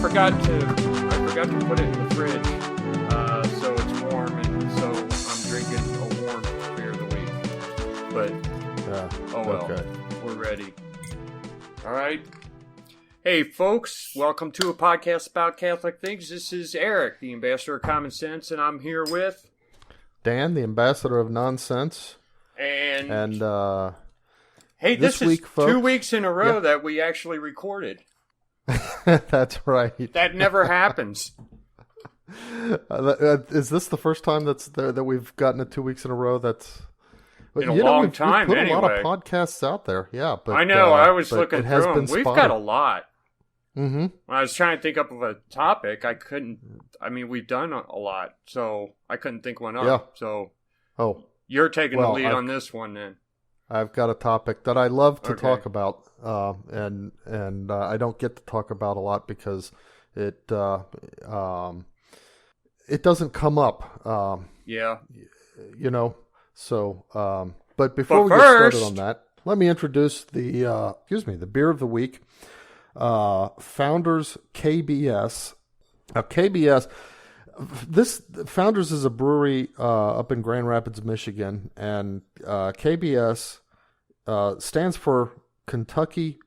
forgot to put it in the fridge, so it's warm, and so I'm drinking a warm beer of the week. But oh well, okay. We're ready. All right. Hey folks, welcome to a podcast about Catholic things. This is Eric, the ambassador of common sense, and I'm here with Dan, the ambassador of nonsense. And hey, this is week, folks, 2 weeks in a row that we actually recorded. That's right. That never happens. Is this the first time that we've gotten it 2 weeks in a row? That's in a long time. We've put anyway. a lot of podcasts out there, yeah. But I know. I was looking through them. We've spotted. got a lot. Mm-hmm. When I was trying to think up of a topic, I couldn't. I mean, we've done a lot, so I couldn't think one up. Yeah. So, you're taking the lead on this one, then. I've got a topic that I love to talk about, and I don't get to talk about a lot because it doesn't come up. Yeah. You know. So, but before we get started on that, let me introduce the beer of the week. Founders KBS. KBS. This Founders is a brewery up in Grand Rapids, Michigan, and KBS stands for Kentucky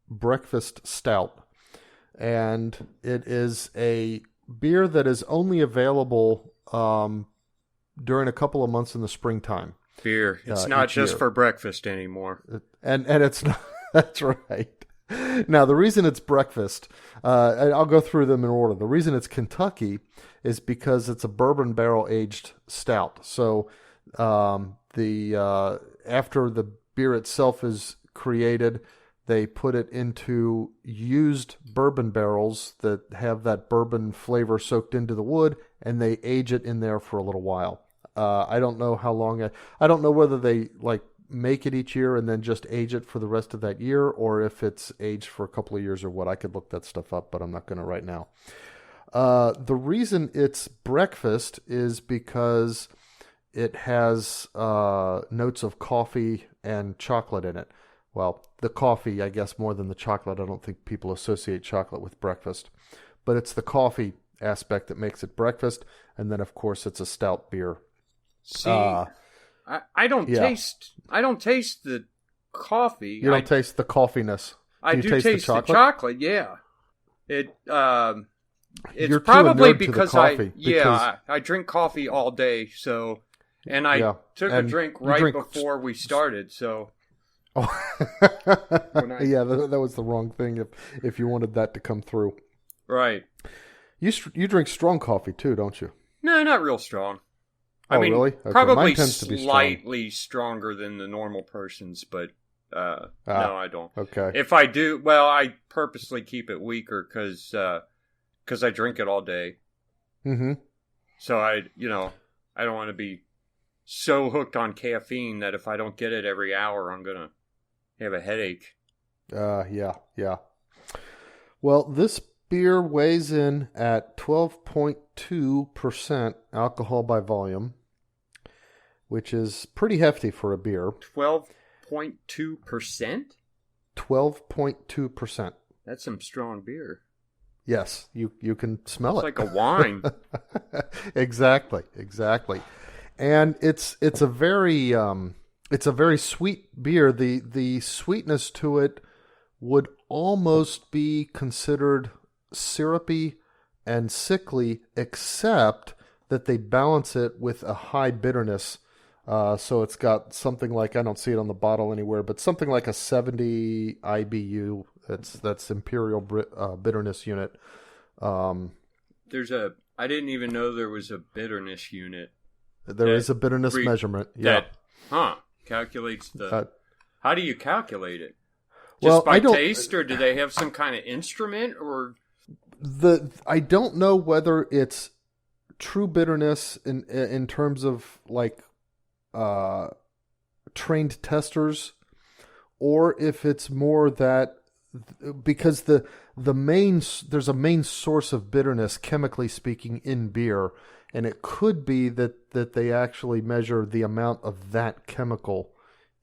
Breakfast Stout, and it is a beer that is only available during a couple of months in the springtime. Beer. It's not just for breakfast anymore. And it's not. That's right. Now, the reason it's breakfast, I'll go through them in order. The reason it's Kentucky is because it's a bourbon barrel aged stout. So after the beer itself is created, they put it into used bourbon barrels that have that bourbon flavor soaked into the wood, and they age it in there for a little while. I don't know how long. I don't know whether they make it each year and then just age it for the rest of that year, or if it's aged for a couple of years or what. I could look that stuff up, but I'm not going to right now. The reason it's breakfast is because it has notes of coffee and chocolate in it. Well, the coffee, I guess, more than the chocolate. I don't think people associate chocolate with breakfast, but it's the coffee aspect that makes it breakfast. And then, of course, it's a stout beer. See, I don't taste the coffee. You don't taste the coffeeness. I do taste the chocolate. Yeah, it's You're probably too because I drink coffee all day. So, and I took a drink before we started. So, that was the wrong thing. If you wanted that to come through, right? You drink strong coffee too, don't you? No, not real strong. I mean, really? Okay. Probably slightly stronger than the normal person's, but no, I don't. Okay. If I do, well, I purposely keep it weaker because I drink it all day. Mm-hmm. So I don't want to be so hooked on caffeine that if I don't get it every hour, I'm gonna have a headache. Yeah. Well, this beer weighs in at 12.2% alcohol by volume, which is pretty hefty for a beer. 12.2%? 12.2%. That's some strong beer. Yes, you can smell it. It's like a wine. Exactly. And it's a very sweet beer. The sweetness to it would almost be considered syrupy and sickly, except that they balance it with a high bitterness. So it's got something like, I don't see it on the bottle anywhere, but something like a 70 IBU. That's Imperial bitterness unit. I didn't even know there was a bitterness unit. There is a bitterness measurement. Yeah. Calculates how do you calculate it? Just by taste, or do they have some kind of instrument, or? I don't know whether it's true bitterness in terms of trained testers, or if it's more that because there's a main source of bitterness, chemically speaking, in beer, and it could be that they actually measure the amount of that chemical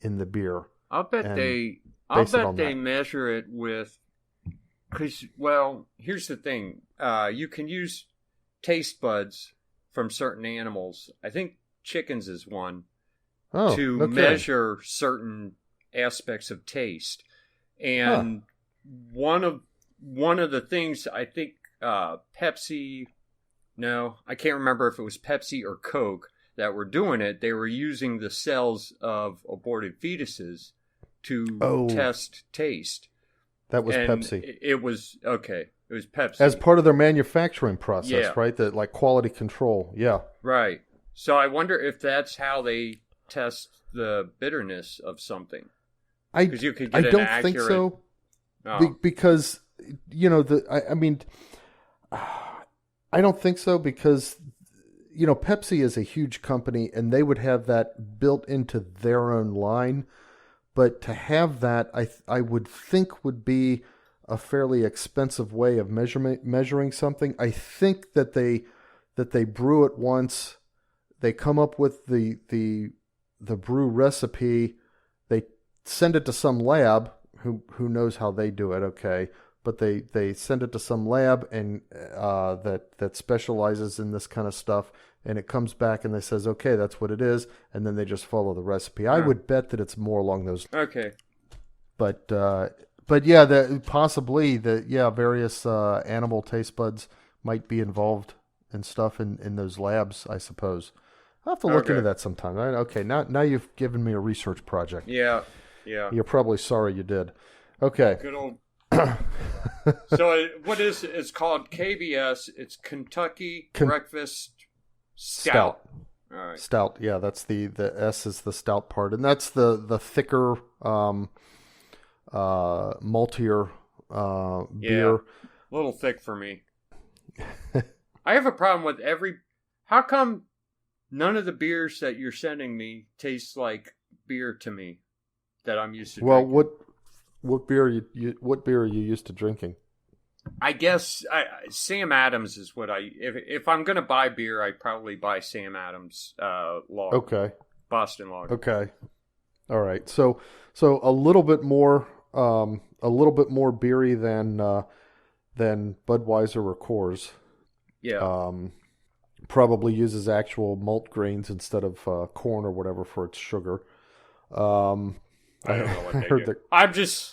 in the beer. I'll bet they measure it with Because, well, here's the thing. You can use taste buds from certain animals. I think chickens is one. To measure certain aspects of taste. And one of the things I think Pepsi, no, I can't remember if it was Pepsi or Coke that were doing it. They were using the cells of aborted fetuses to test taste. That was Pepsi. It was Pepsi. As part of their manufacturing process, right? The like quality control. Yeah. Right. So I wonder if that's how they test the bitterness of something. Because you could get an accurate... think so. Because, you know, I don't think so because, you know, Pepsi is a huge company and they would have that built into their own line. But to have that, I would think would be a fairly expensive way of measuring something. I think that they brew it once, they come up with the brew recipe, they send it to some lab who knows how they do it, okay, but they send it to some lab and that specializes in this kind of stuff, and it comes back and they says, okay, that's what it is, and then they just follow the recipe. I would bet that it's more along those. Okay. But yeah, possibly various animal taste buds might be involved and stuff in those labs, I suppose. I'll have to look into that sometime. Okay, now you've given me a research project. Yeah. You're probably sorry you did. Okay. Good old. So what is it's called KBS? It's Kentucky Breakfast Stout. All right. Stout. Yeah, that's the S is the stout part, and that's the thicker, maltier beer. A little thick for me. I have a problem with how come none of the beers that you're sending me taste like beer to me that I'm used to drinking? Well, what beer are you used to drinking? I guess Sam Adams is what if I'm going to buy beer, I'd probably buy Sam Adams lager. Okay. Boston lager. Okay. All right. So a little bit more beery than Budweiser or Coors. Yeah. Probably uses actual malt grains instead of corn or whatever for its sugar. I don't know what they do.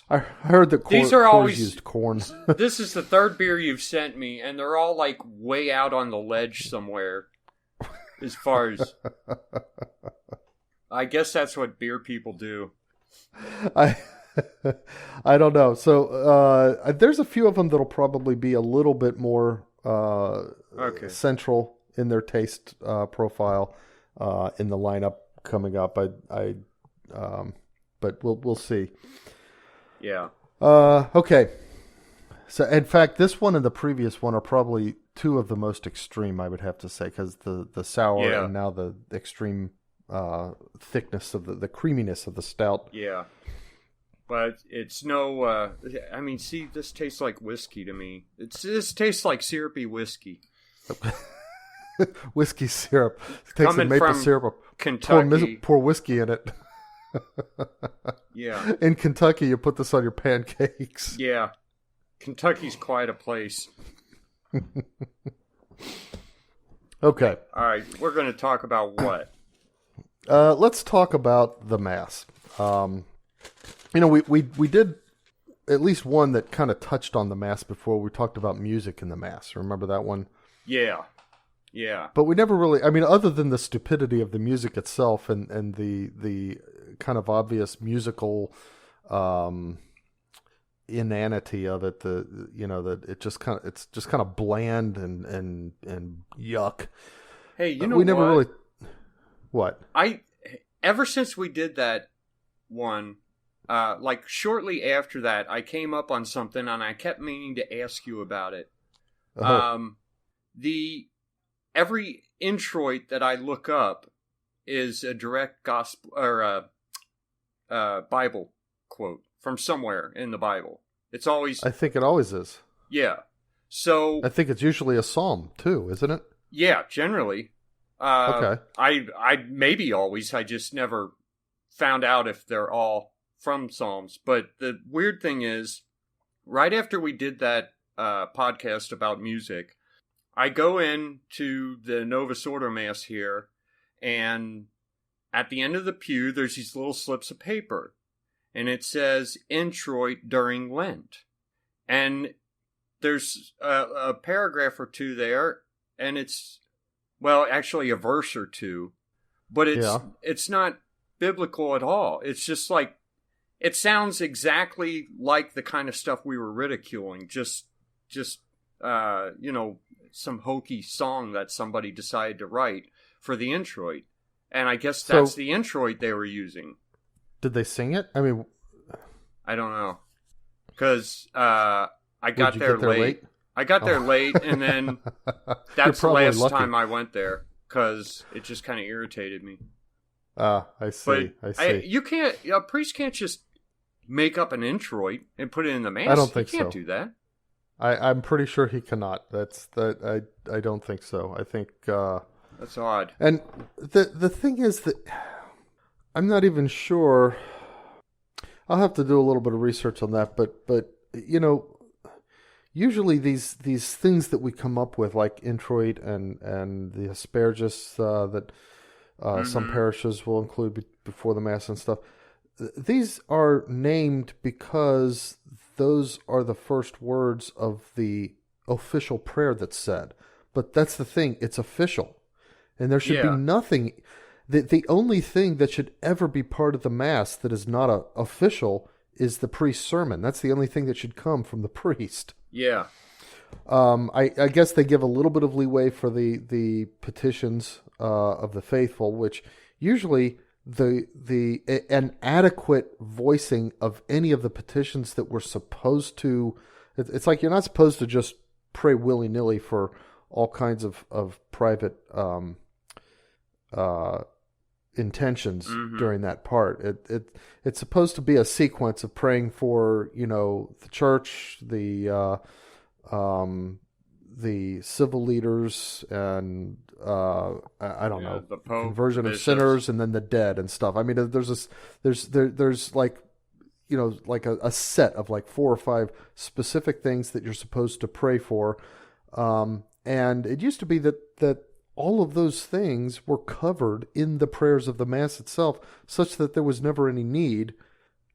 I heard that these are always Coors used corn. This is the third beer you've sent me, and they're all like way out on the ledge somewhere. As far as I guess that's what beer people do. I don't know. So there's a few of them that'll probably be a little bit more central in their taste profile in the lineup coming up. But we'll see. Yeah. Okay. So in fact, this one and the previous one are probably two of the most extreme, I would have to say, because the sour and now the extreme thickness of the creaminess of the stout. Yeah. But it's no. I mean, see, this tastes like whiskey to me. This tastes like syrupy whiskey. Whiskey syrup. Take some maple syrup, Kentucky. pour whiskey in it. Yeah. In Kentucky, you put this on your pancakes. Yeah. Kentucky's quite a place. Okay. All right. We're going to talk about what? Let's talk about the Mass. We did at least one that kind of touched on the Mass before. We talked about music in the Mass. Remember that one? Yeah. Yeah. But we never really, other than the stupidity of the music itself and the kind of obvious musical inanity of it, that it's just kind of bland and yuck. Hey, you know we never really what? Ever since we did that one, like shortly after that, I came up on something and I kept meaning to ask you about it. Every introit that I look up is a direct gospel or Bible quote from somewhere in the Bible. It's always. I think it always is. Yeah. So. I think it's usually a psalm too, isn't it? Yeah, generally. Okay. I maybe always. I just never found out if they're all from psalms. But the weird thing is, right after we did that podcast about music, I go into the Novus Ordo Mass here, and at the end of the pew, there's these little slips of paper, and it says Introit during Lent. And there's a paragraph or two there, and it's, well, actually a verse or two, but it's not biblical at all. It's just like, it sounds exactly like the kind of stuff we were ridiculing, just some hokey song that somebody decided to write for the introit. And I guess that's the introit they were using. Did they sing it? I mean, I don't know. Because I got there late. I got there late, and then that's the last time I went there, because it just kind of irritated me. I see. But I see. A priest can't just make up an introit and put it in the mass. I don't think he can't do that. I'm pretty sure he cannot. I don't think so. I think that's odd. And the thing is that I'm not even sure. I'll have to do a little bit of research on that, but usually these things that we come up with, like introit and the asparagus that some parishes will include before the Mass and stuff, these are named because those are the first words of the official prayer that's said. But that's the thing, it's official. And there should be nothing. The only thing that should ever be part of the Mass that is not official is the priest's sermon. That's the only thing that should come from the priest. Yeah. I guess they give a little bit of leeway for the petitions of the faithful, which usually an adequate voicing of any of the petitions that we're supposed to. It's like you're not supposed to just pray willy-nilly for all kinds of private intentions during that part. It's supposed to be a sequence of praying for the church, the civil leaders, and I don't know, the Pope, conversion bishops, of sinners, and then the dead and stuff. I mean, there's like like a set of like 4 or 5 specific things that you're supposed to pray for, and it used to be that all of those things were covered in the prayers of the Mass itself, such that there was never any need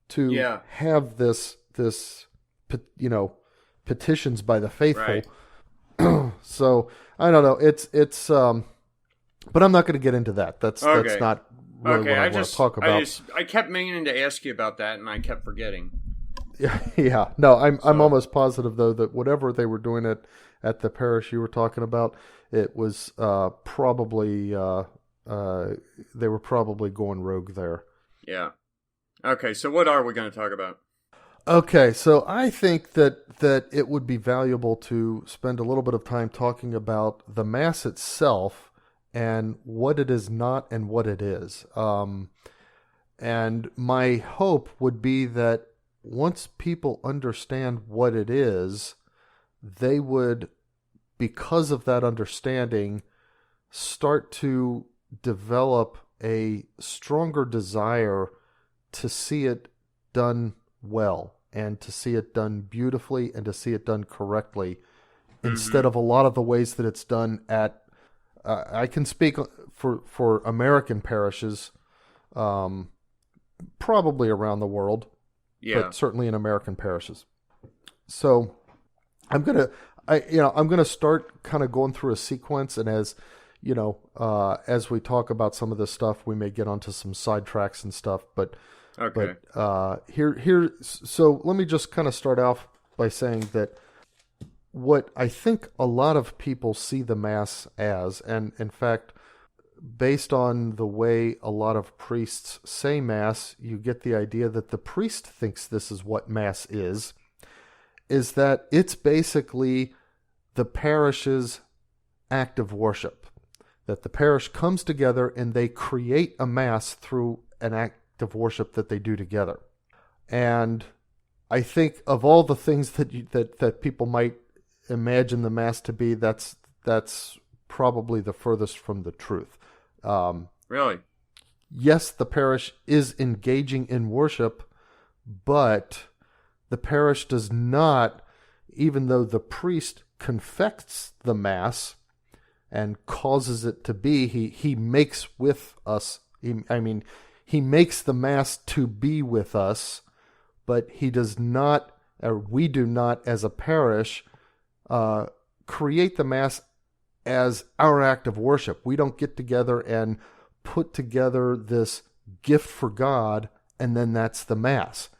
to have this petitions by the faithful. Right. So I don't know. It's but I'm not going to get into that. That's not really what I want to talk about. I kept meaning to ask you about that, and I kept forgetting. Yeah. No, I'm almost positive though that whatever they were doing at the parish you were talking about, it was probably they were probably going rogue there. Yeah. Okay, so what are we going to talk about? Okay, so I think that it would be valuable to spend a little bit of time talking about the Mass itself and what it is not and what it is. And my hope would be that once people understand what it is, they would, because of that understanding, start to develop a stronger desire to see it done well, and to see it done beautifully, and to see it done correctly, instead of a lot of the ways that it's done at, I can speak for American parishes, probably around the world, but certainly in American parishes. So I'm gonna start kind of going through a sequence, and as we talk about some of this stuff, we may get onto some sidetracks and stuff, but. Okay. But so let me just kind of start off by saying that what I think a lot of people see the Mass as, and in fact, based on the way a lot of priests say Mass, you get the idea that the priest thinks this is what Mass is that it's basically the parish's act of worship. That the parish comes together and they create a Mass through an act of worship that they do together. And I think of all the things that people might imagine the Mass to be, that's probably the furthest from the truth. Really? Yes, the parish is engaging in worship, but the parish does not, even though the priest confects the Mass and causes it to be, he makes with us, he makes the Mass to be with us, but he does not, or we do not as a parish, create the Mass as our act of worship. We don't get together and put together this gift for God, and then that's the Mass.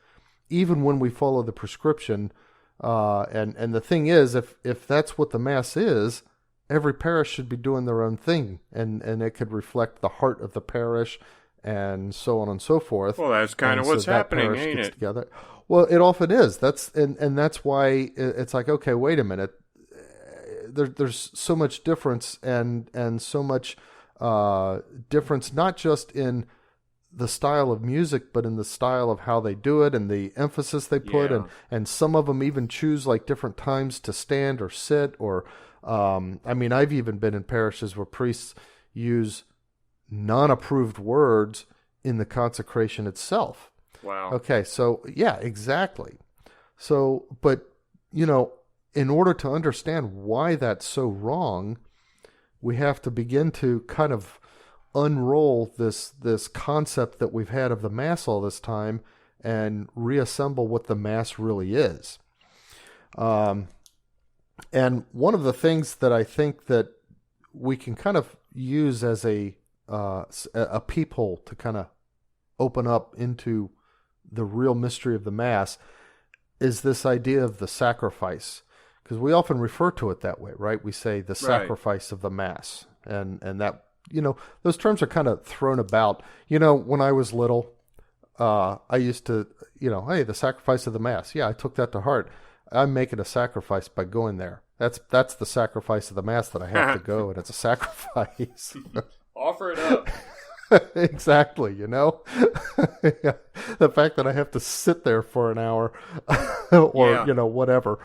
Even when we follow the prescription, and the thing is, if that's what the Mass is, every parish should be doing their own thing, and it could reflect the heart of the parish, and so on and so forth. Well, that's kind of what's happening, ain't it? Together. Well, it often is. That's why it's like, okay, wait a minute. There's so much difference and so much difference, not just in the style of music, but in the style of how they do it and the emphasis they put, and some of them even choose like different times to stand or sit, or I've even been in parishes where priests use non-approved words in the consecration itself. Wow. Okay, so yeah, exactly. So, but in order to understand why that's so wrong, we have to begin to kind of unroll this concept that we've had of the Mass all this time and reassemble what the Mass really is. And one of the things that I think that we can kind of use as a peephole to kind of open up into the real mystery of the Mass is this idea of the sacrifice. Because we often refer to it that way, right? We say the sacrifice of the Mass. And that, those terms are kind of thrown about. When I was little, I used to, hey, the sacrifice of the Mass. Yeah, I took that to heart. I'm making a sacrifice by going there. That's the sacrifice of the Mass, that I have to go, and it's a sacrifice. Offer it up. Exactly, Yeah. The fact that I have to sit there for an hour or, whatever.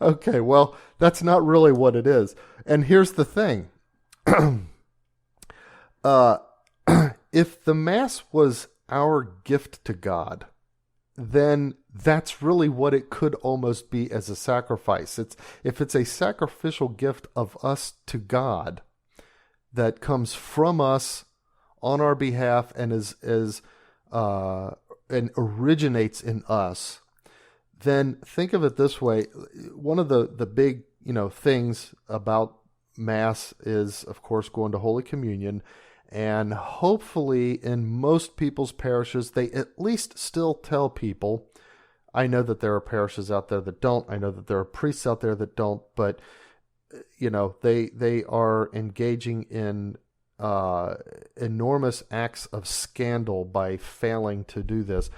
Okay, well, that's not really what it is. And here's the thing. If the Mass was our gift to God, then that's really what it could almost be as a sacrifice. If it's a sacrificial gift of us to God that comes from us on our behalf and and originates in us, then think of it this way. One of the big things about Mass is, of course, going to Holy Communion. And hopefully in most people's parishes, they at least still tell people. I know that there are parishes out there that don't. I know that there are priests out there that don't. But, they are engaging in enormous acts of scandal by failing to do this.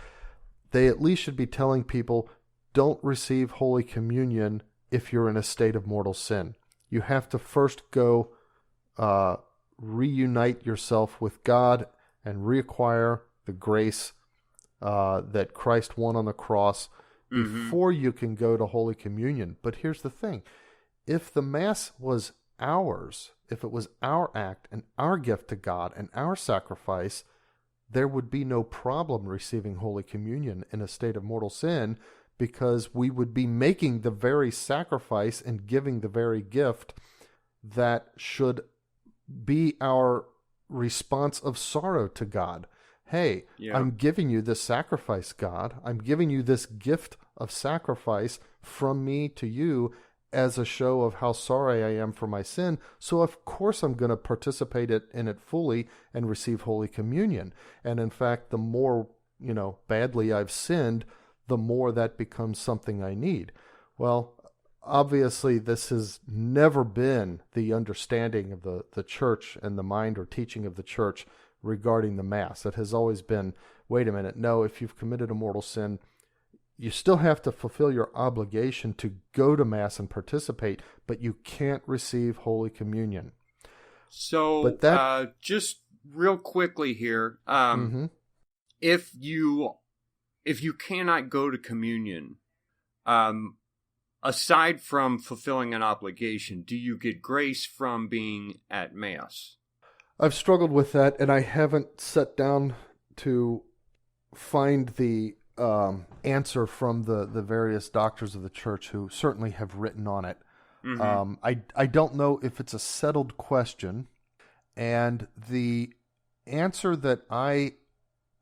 They at least should be telling people, don't receive Holy Communion if you're in a state of mortal sin. You have to first go reunite yourself with God and reacquire the grace that Christ won on the cross before you can go to Holy Communion. But here's the thing. If the Mass was ours, if it was our act and our gift to God and our sacrifice, there would be no problem receiving Holy Communion in a state of mortal sin, because we would be making the very sacrifice and giving the very gift that should be our response of sorrow to God. Hey, I'm giving you this sacrifice, God. I'm giving you this gift of sacrifice from me to you as a show of how sorry I am for my sin. So of course I'm going to participate in it fully and receive Holy Communion. And in fact, the more, badly I've sinned, the more that becomes something I need. Well, obviously, this has never been the understanding of the church and the mind or teaching of the church regarding the Mass. It has always been, wait a minute, no, if you've committed a mortal sin, you still have to fulfill your obligation to go to Mass and participate, but you can't receive Holy Communion. So, just real quickly here, if you cannot go to communion, aside from fulfilling an obligation, do you get grace from being at Mass? I've struggled with that, and I haven't sat down to find the answer from the various doctors of the church who certainly have written on it. Mm-hmm. I don't know if it's a settled question, and the answer that I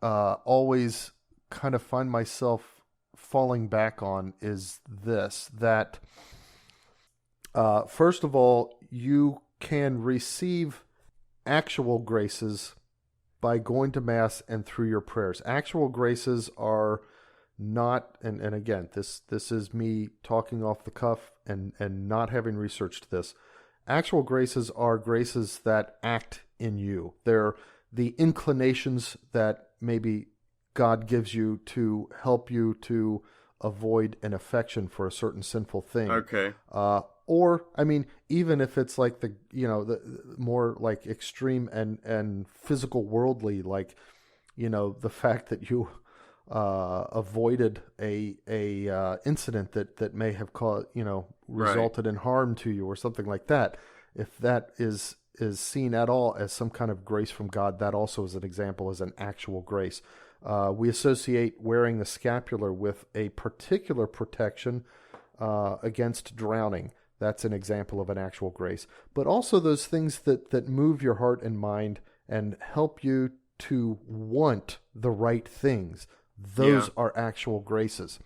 always kind of find myself falling back on is this, that first of all, you can receive actual graces by going to Mass and through your prayers. Actual graces are not, and again, this is me talking off the cuff and not having researched this. Actual graces are graces that act in you. They're the inclinations that maybe God gives you to help you to avoid an affection for a certain sinful thing. Okay. Or, I mean, even if it's like the more like extreme and physical worldly, like, the fact that you avoided a incident that may have caused, resulted in harm to you or something like that. If that is seen at all as some kind of grace from God, that also is an example as an actual grace. We associate wearing the scapular with a particular protection against drowning. That's an example of an actual grace. But also those things that move your heart and mind and help you to want the right things. Those are actual graces.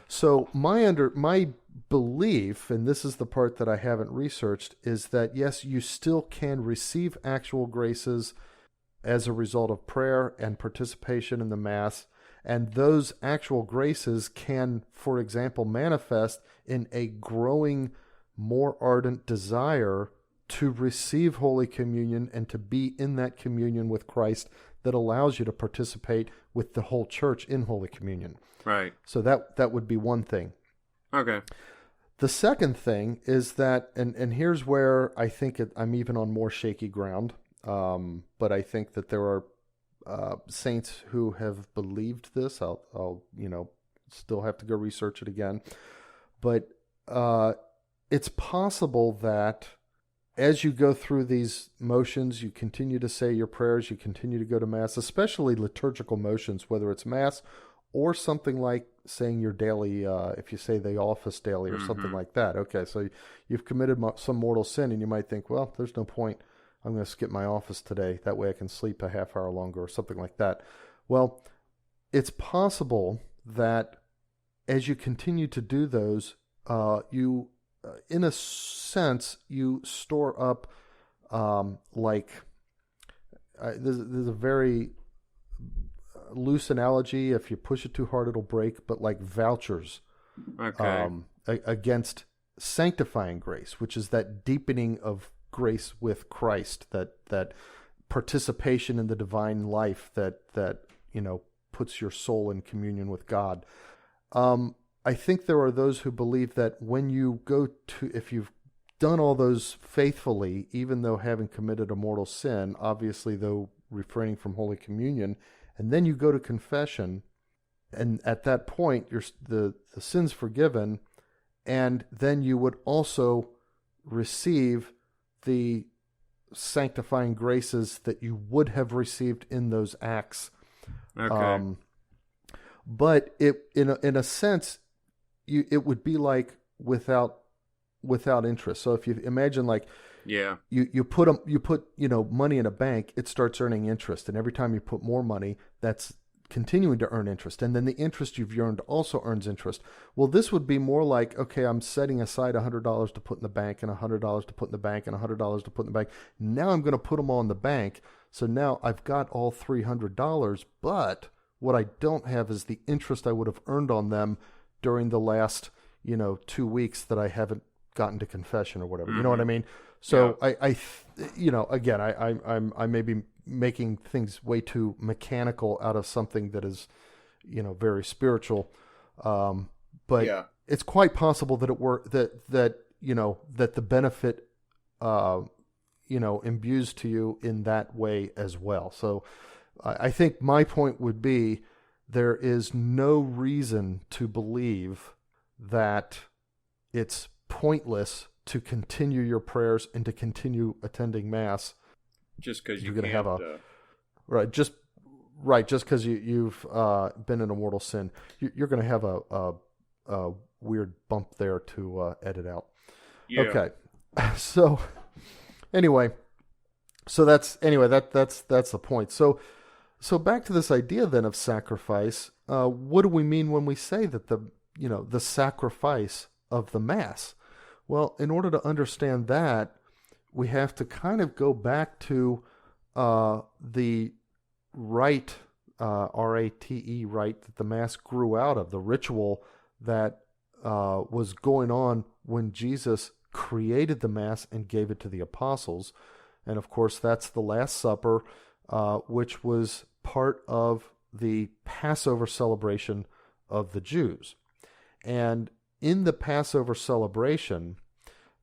So my belief, and this is the part that I haven't researched, is that yes, you still can receive actual graces as a result of prayer and participation in the Mass, and those actual graces can, for example, manifest in a growing, more ardent desire to receive Holy Communion and to be in that communion with Christ that allows you to participate with the whole church in Holy Communion. Right. So that would be one thing. Okay. The second thing is that, and here's where I think I'm even on more shaky ground, but I think that there are saints who have believed this. I'll still have to go research it again. But it's possible that as you go through these motions, you continue to say your prayers, you continue to go to Mass, especially liturgical motions, whether it's Mass or something like saying your daily, if you say the office daily or something like that. Okay, so you've committed some mortal sin, and you might think, well, there's no point. I'm going to skip my office today. That way I can sleep a half hour longer or something like that. Well, it's possible that as you continue to do those, you, in a sense, you store up there's a very loose analogy. If you push it too hard, it'll break, but like vouchers against sanctifying grace, which is that deepening of grace with Christ, that participation in the divine life that puts your soul in communion with God. I think there are those who believe that when you if you've done all those faithfully, even though having committed a mortal sin, obviously though refraining from Holy Communion, and then you go to confession, and at that point the sin's forgiven, and then you would also receive the sanctifying graces that you would have received in those acts. Okay. But in a sense, it would be like without interest. So if you imagine you put money in a bank, it starts earning interest, and every time you put more money, that's continuing to earn interest, and then the interest you've earned also earns interest. Well, this would be more like, okay, I'm setting aside $100 to put in the bank, and $100 to put in the bank, and $100 to put in the bank. Now I'm going to put them all in the bank. So now I've got all $300, but what I don't have is the interest I would have earned on them during the last 2 weeks that I haven't gotten to confession or whatever. You know what I mean? So yeah. I may be making things way too mechanical out of something that is, very spiritual. But it's quite possible that that the benefit, imbues to you in that way as well. So I think my point would be there is no reason to believe that it's pointless to continue your prayers and to continue attending Mass just because you're going to have right, just right. Just because you've been in a mortal sin, you're going to have a weird bump there to edit out. Yeah. Okay. So anyway, that's the point. So back to this idea then of sacrifice. What do we mean when we say that the sacrifice of the Mass? Well, in order to understand that, we have to kind of go back to the rite, R-A-T-E, rite that the Mass grew out of, the ritual that was going on when Jesus created the Mass and gave it to the apostles. And of course, that's the Last Supper, which was part of the Passover celebration of the Jews. And in the Passover celebration,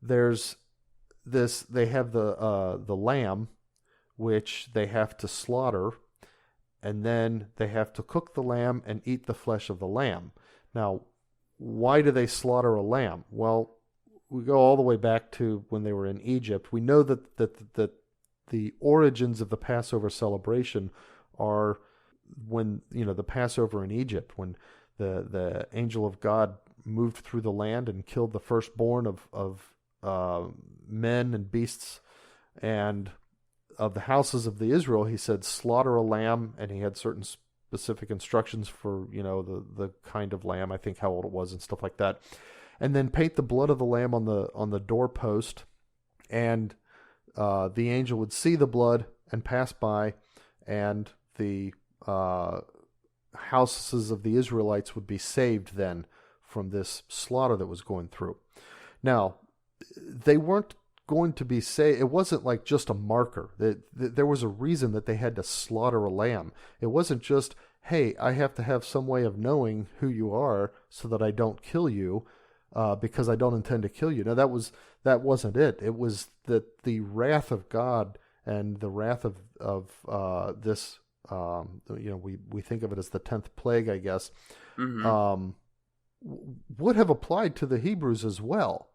there's this, they have the lamb, which they have to slaughter, and then they have to cook the lamb and eat the flesh of the lamb. Now, why do they slaughter a lamb? Well, we go all the way back to when they were in Egypt. We know that the origins of the Passover celebration are when, the Passover in Egypt, when the angel of God moved through the land and killed the firstborn of men and beasts, and of the houses of the Israel. He said, slaughter a lamb, and he had certain specific instructions for, the kind of lamb, I think how old it was and stuff like that. And then paint the blood of the lamb on the doorpost, and the angel would see the blood and pass by, and the houses of the Israelites would be saved then from this slaughter that was going through. Now, they weren't going to be saved. It wasn't like just a marker. There was a reason that they had to slaughter a lamb. It wasn't just, hey, I have to have some way of knowing who you are so that I don't kill you, because I don't intend to kill you. Now, that wasn't it. It was that the wrath of God and the wrath of this, we think of it as the 10th plague, I guess, would have applied to the Hebrews as well.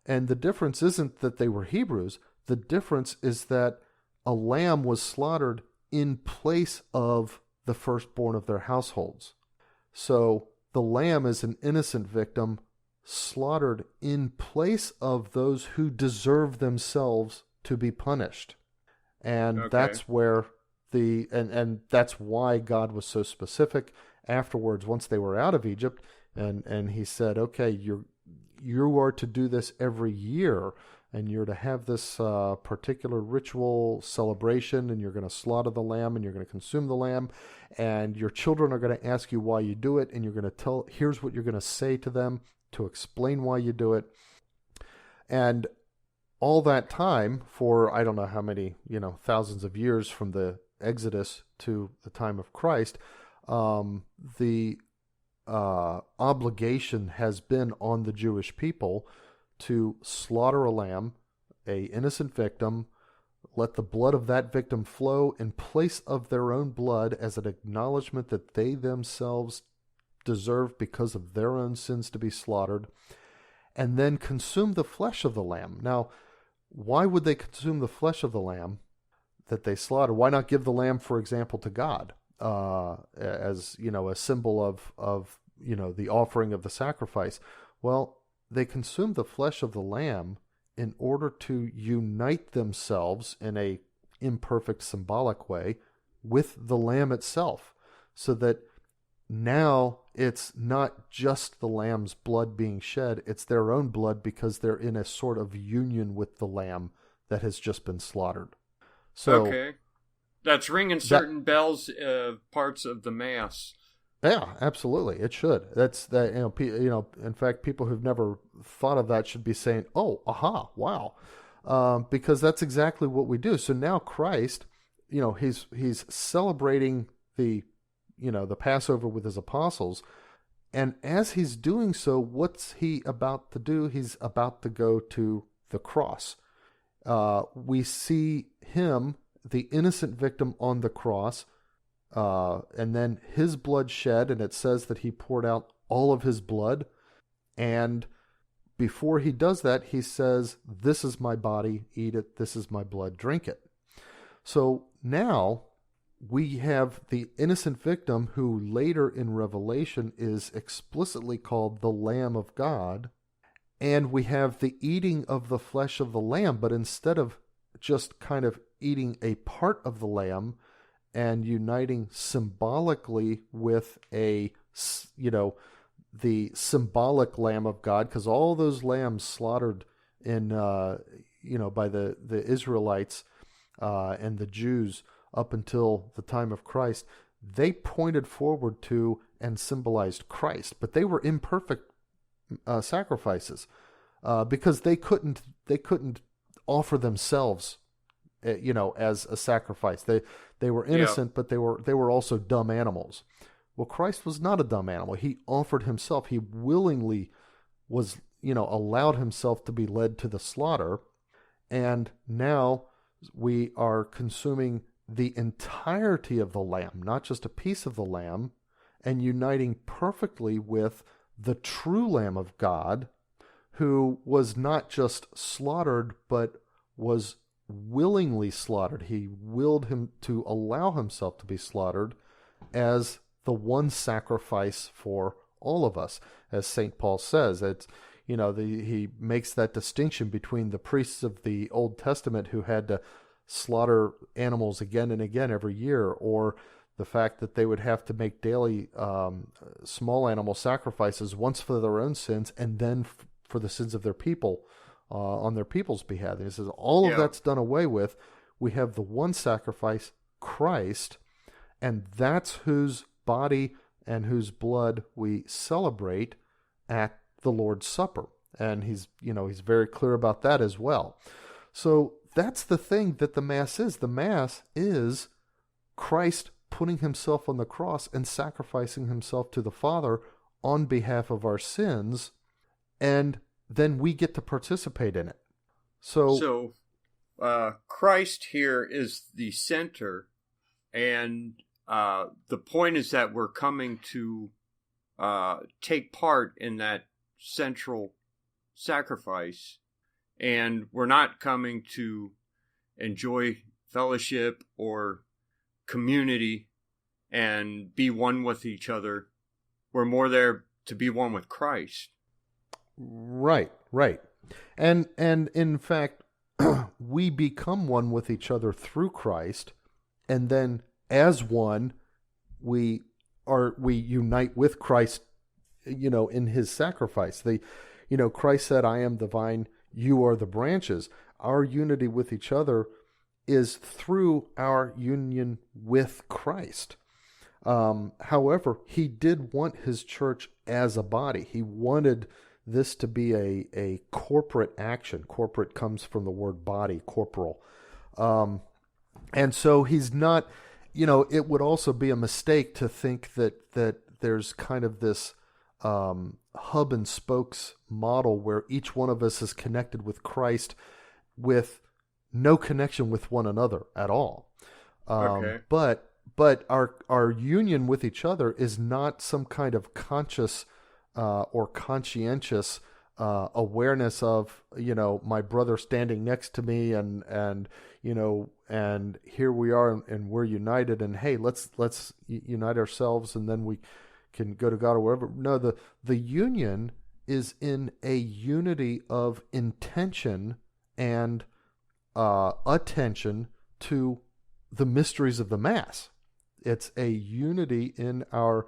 And the difference isn't that they were Hebrews. The difference is that a lamb was slaughtered in place of the firstborn of their households. So the lamb is an innocent victim slaughtered in place of those who deserve themselves to be punished. And that's where and that's why God was so specific afterwards, once they were out of Egypt, and he said, okay, you are to do this every year, and you're to have this particular ritual celebration, and you're going to slaughter the lamb, and you're going to consume the lamb, and your children are going to ask you why you do it, and you're going to here's what you're going to say to them to explain why you do it. And all that time, for I don't know how many, thousands of years from the Exodus to the time of Christ, the obligation has been on the Jewish people to slaughter a lamb, a innocent victim, let the blood of that victim flow in place of their own blood as an acknowledgement that they themselves deserve because of their own sins to be slaughtered, and then consume the flesh of the lamb. Now, why would they consume the flesh of the lamb that they slaughter? Why not give the lamb, for example, to God, as a symbol of the offering of the sacrifice? Well, they consume the flesh of the lamb in order to unite themselves in a imperfect symbolic way with the lamb itself, so that now it's not just the lamb's blood being shed, it's their own blood, because they're in a sort of union with the lamb that has just been slaughtered. So okay, that's ringing certain bells, parts of the Mass. Yeah, absolutely. It should. That's that. In fact, people who've never thought of that should be saying, "Oh, aha, wow," because that's exactly what we do. So now Christ, he's celebrating the Passover with his apostles, and as he's doing so, what's he about to do? He's about to go to the cross. We see him, the innocent victim, on the cross. And then his blood shed, and it says that he poured out all of his blood. And before he does that, he says, "This is my body, eat it. This is my blood, drink it." So now we have the innocent victim who later in Revelation is explicitly called the Lamb of God. And we have the eating of the flesh of the lamb, but instead of just kind of eating a part of the lamb and uniting symbolically with the symbolic Lamb of God, because all those lambs slaughtered in, by the Israelites and the Jews up until the time of Christ, they pointed forward to and symbolized Christ, but they were imperfect sacrifices because they couldn't offer themselves, as a sacrifice. They were innocent, but they were also dumb animals. Well, Christ was not a dumb animal. He offered himself. He willingly was, allowed himself to be led to the slaughter, and now we are consuming the entirety of the lamb, not just a piece of the lamb, and uniting perfectly with the true Lamb of God, who was not just slaughtered, but was willingly slaughtered. He willed him to allow himself to be slaughtered as the one sacrifice for all of us. As St. Paul says, it's, he makes that distinction between the priests of the Old Testament who had to slaughter animals again and again every year, or the fact that they would have to make daily small animal sacrifices, once for their own sins and then for the sins of their people, on their people's behalf. And he says all of that's done away with. We have the one sacrifice, Christ, and that's whose body and whose blood we celebrate at the Lord's Supper. And he's very clear about that as well. So that's the thing that the Mass is. The Mass is Christ putting himself on the cross and sacrificing himself to the Father on behalf of our sins, and then we get to participate in it. So Christ here is the center, and the point is that we're coming to take part in that central sacrifice, and we're not coming to enjoy fellowship or community and be one with each other. We're more there to be one with Christ. Right. And in fact, we become one with each other through Christ, and then as one, we unite with Christ, in his sacrifice. Christ said, "I am the vine, you are the branches." Our unity with each other is through our union with Christ. However, he did want his church as a body. He wanted this to be a corporate action. Corporate comes from the word body, corporal. And so he's not, it would also be a mistake to think that there's kind of this hub and spokes model where each one of us is connected with Christ with no connection with one another at all. Okay. But our union with each other is not some kind of conscious or conscientious awareness of, my brother standing next to me and here we are and we're united, and hey, let's unite ourselves and then we can go to God or wherever. No, the union is in a unity of intention and attention to the mysteries of the Mass. It's a unity in our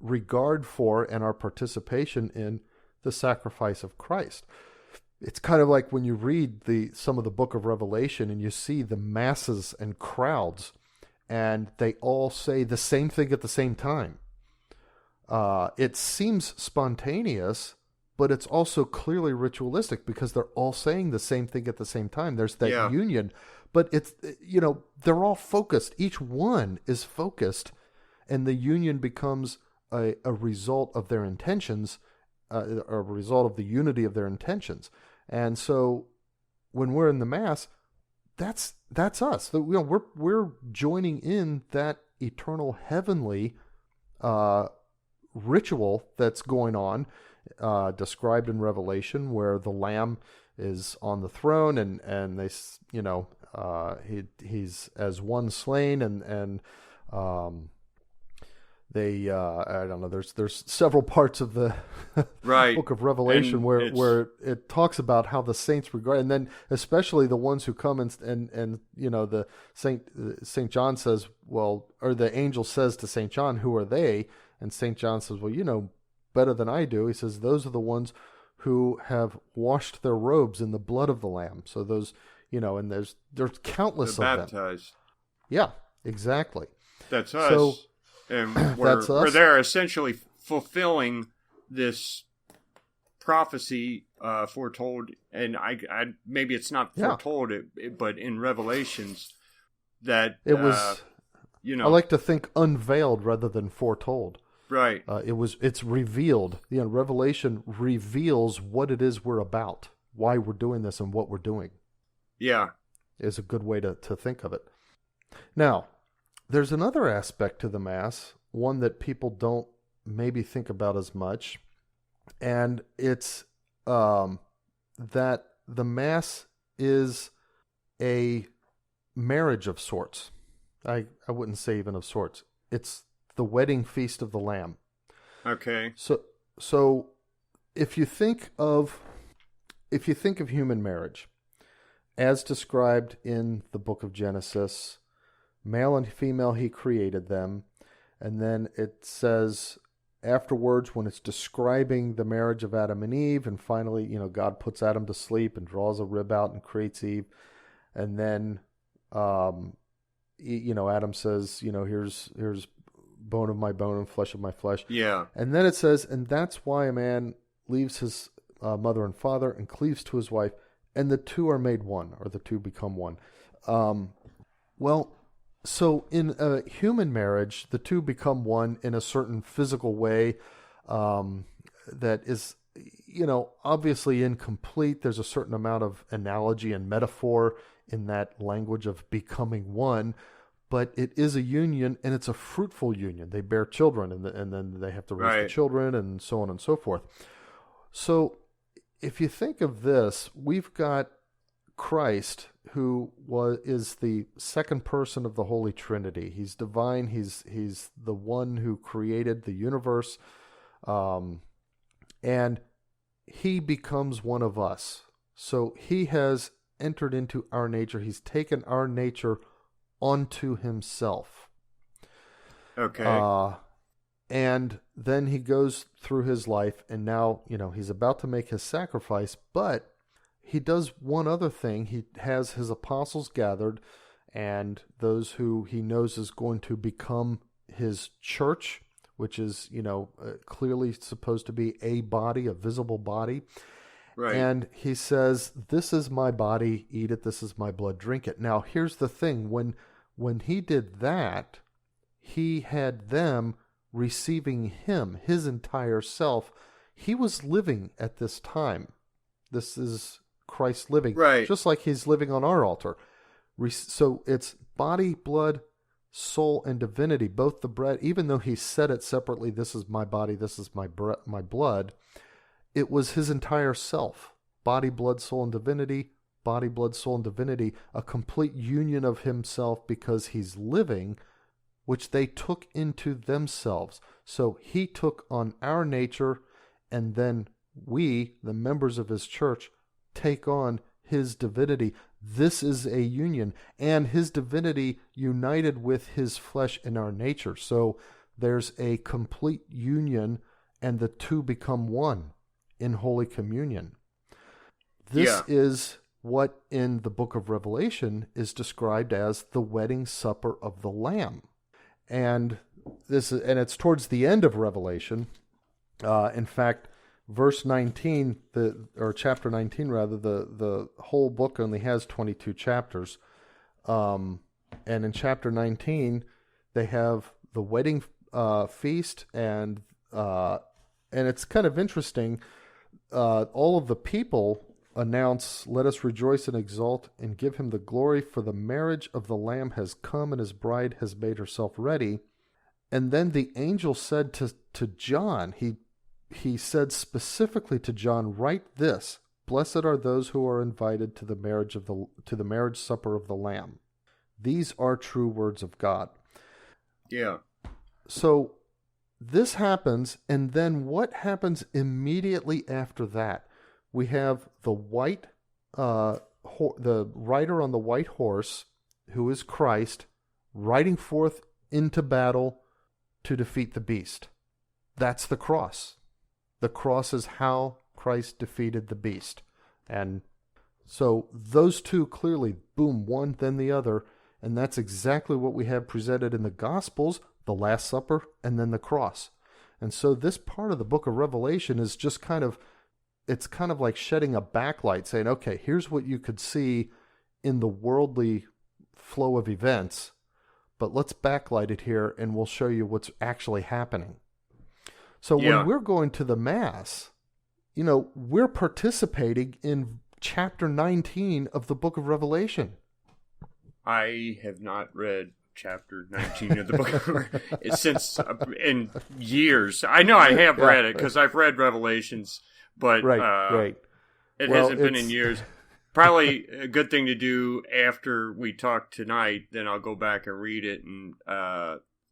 regard for and our participation in the sacrifice of Christ. It's kind of like when you read some of the book of Revelation and you see the masses and crowds, and they all say the same thing at the same time. It seems spontaneous, but it's also clearly ritualistic because they're all saying the same thing at the same time. There's that union, but it's, they're all focused. Each one is focused, and the union becomes a result of their intentions, a result of the unity of their intentions. And so when we're in the Mass, that's us. We're joining in that eternal heavenly ritual that's going on, described in Revelation, where the Lamb is on the throne, and they, he's as one slain, and they I don't know. There's several parts of the right. book of Revelation where it talks about how the saints regard, and then especially the ones who come and the Saint John says, well, or the angel says to Saint John, who are they? And Saint John says, well, you know better than I do. He says, those are the ones who have washed their robes in the blood of the Lamb. So those, and there's countless of them. Baptized. Yeah, exactly. That's us. So, and we're there essentially fulfilling this prophecy foretold, and I maybe it's not foretold, but in Revelations that it was. I like to think unveiled rather than foretold. Right. It's revealed. Revelation reveals what it is we're about, why we're doing this, and what we're doing. Yeah, is a good way to think of it. Now, there's another aspect to the Mass, one that people don't maybe think about as much, and it's that the Mass is a marriage of sorts. I wouldn't say even of sorts. It's the wedding feast of the Lamb. Okay. So if you think of human marriage as described in the book of Genesis, male and female he created them, and then it says afterwards when it's describing the marriage of Adam and Eve, and finally, God puts Adam to sleep and draws a rib out and creates Eve, and then Adam says, here's bone of my bone and flesh of my flesh. Yeah. And then it says, and that's why a man leaves his mother and father and cleaves to his wife, and the two are made one, or the two become one. So in a human marriage, the two become one in a certain physical way that is, obviously incomplete. There's a certain amount of analogy and metaphor in that language of becoming one, but it is a union, and it's a fruitful union. They bear children, and then they have to raise the children, and so on and so forth. So if you think of this, we've got Christ, who is the second person of the Holy Trinity. He's divine. He's the one who created the universe, and he becomes one of us. So he has entered into our nature. He's taken our nature onto himself. Okay. And then he goes through his life, and now, he's about to make his sacrifice, but he does one other thing. He has his apostles gathered, and those who he knows is going to become his church, which is, clearly supposed to be a body, a visible body. Right. And he says, this is my body, eat it, this is my blood, drink it. Now, here's the thing. When he did that, he had them receiving him, his entire self. He was living at this time. This is Christ living. Right. Just like he's living on our altar. So it's body, blood, soul, and divinity. Both the bread, even though he said it separately, this is my body, this is my blood, it was his entire self. Body, blood, soul, and divinity. Body, blood, soul, and divinity. A complete union of himself because he's living, which they took into themselves. So he took on our nature, and then we, the members of his church, take on his divinity. This is a union, and his divinity united with his flesh in our nature. So there's a complete union, and the two become one in Holy Communion. This is what in the book of Revelation is described as the wedding supper of the Lamb. And it's towards the end of Revelation. In fact, verse 19, or chapter 19 rather, the whole book only has 22 chapters. And in chapter 19, they have the wedding feast, and it's kind of interesting. All of the people announce, "Let us rejoice and exult and give him the glory, for the marriage of the Lamb has come, and his bride has made herself ready." And then the angel said to John, he said specifically to John, "Write this, Blessed are those who are invited to the marriage supper of the Lamb. These are true words of God. Yeah. So this happens, and then what happens immediately after that? We have the the rider on the white horse, who is Christ, riding forth into battle to defeat the beast. That's the cross. The cross is how Christ defeated the beast. And so those two clearly, boom, one then the other, and that's exactly what we have presented in the Gospels, the Last Supper, and then the cross. And so this part of the book of Revelation is just it's kind of like shedding a backlight, saying, okay, here's what you could see in the worldly flow of events, but let's backlight it here and we'll show you what's actually happening. So when we're going to the Mass, we're participating in chapter 19 of the book of Revelation. I have not read chapter 19 of the book since in years. I know I have read it because I've read Revelations, but right. It hasn't been in years. Probably a good thing to do after we talk tonight. Then I'll go back and read it, and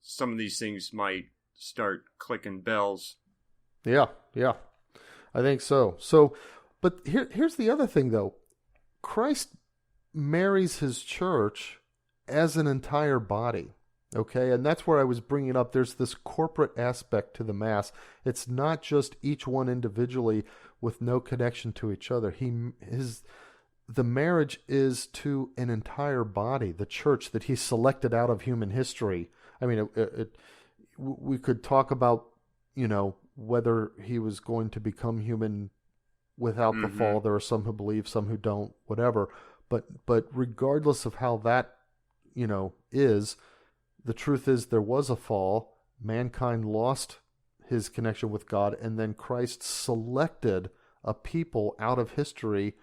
some of these things might start clicking bells. Yeah, I think so. But here's the other thing, though. Christ marries his church as an entire body, okay? And that's where I was bringing up, there's this corporate aspect to the Mass. It's not just each one individually with no connection to each other. The marriage is to an entire body, the church that he selected out of human history. I mean, we could talk about, whether he was going to become human without the fall. There are some who believe, some who don't, whatever. But regardless of how that, is, the truth is there was a fall. Mankind lost his connection with God, and then Christ selected a people out of history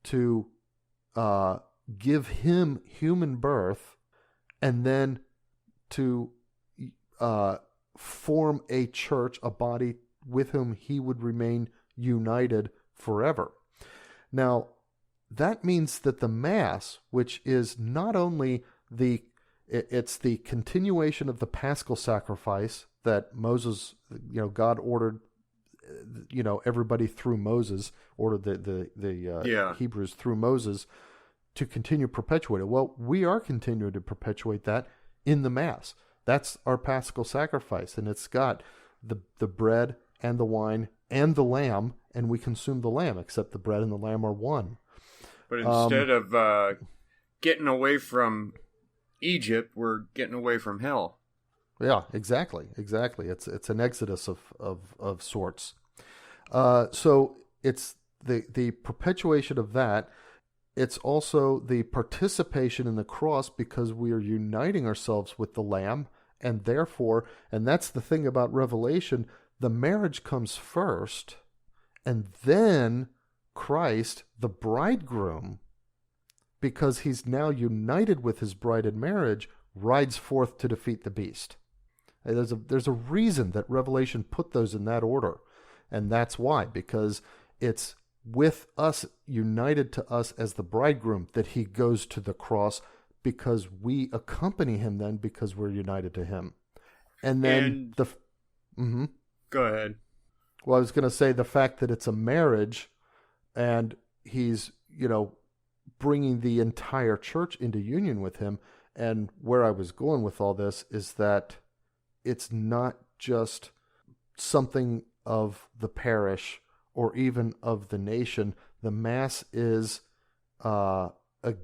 to give him human birth, and then to form a church, a body with whom he would remain united forever. Now, that means that the Mass, which is not only it's the continuation of the Paschal sacrifice that Moses, God ordered, everybody through Moses, ordered the Hebrews through Moses to continue perpetuate it. Well, we are continuing to perpetuate that in the Mass. That's our Paschal sacrifice, and it's got the bread and the wine and the lamb, and we consume the lamb, except the bread and the lamb are one. But instead of getting away from Egypt, we're getting away from hell. Yeah, exactly. It's an exodus of sorts. So it's the perpetuation of that. It's also the participation in the cross, because we are uniting ourselves with the Lamb, and therefore, and that's the thing about Revelation, the marriage comes first, and then Christ, the bridegroom, because he's now united with his bride in marriage, rides forth to defeat the beast. There's a reason that Revelation put those in that order, and that's why, because it's with us, united to us as the bridegroom, that he goes to the cross, because we accompany him then, because we're united to him. And then Go ahead. Well, I was going to say the fact that it's a marriage, and he's, bringing the entire church into union with him. And where I was going with all this is that it's not just something of the parish or even of the nation. The Mass is a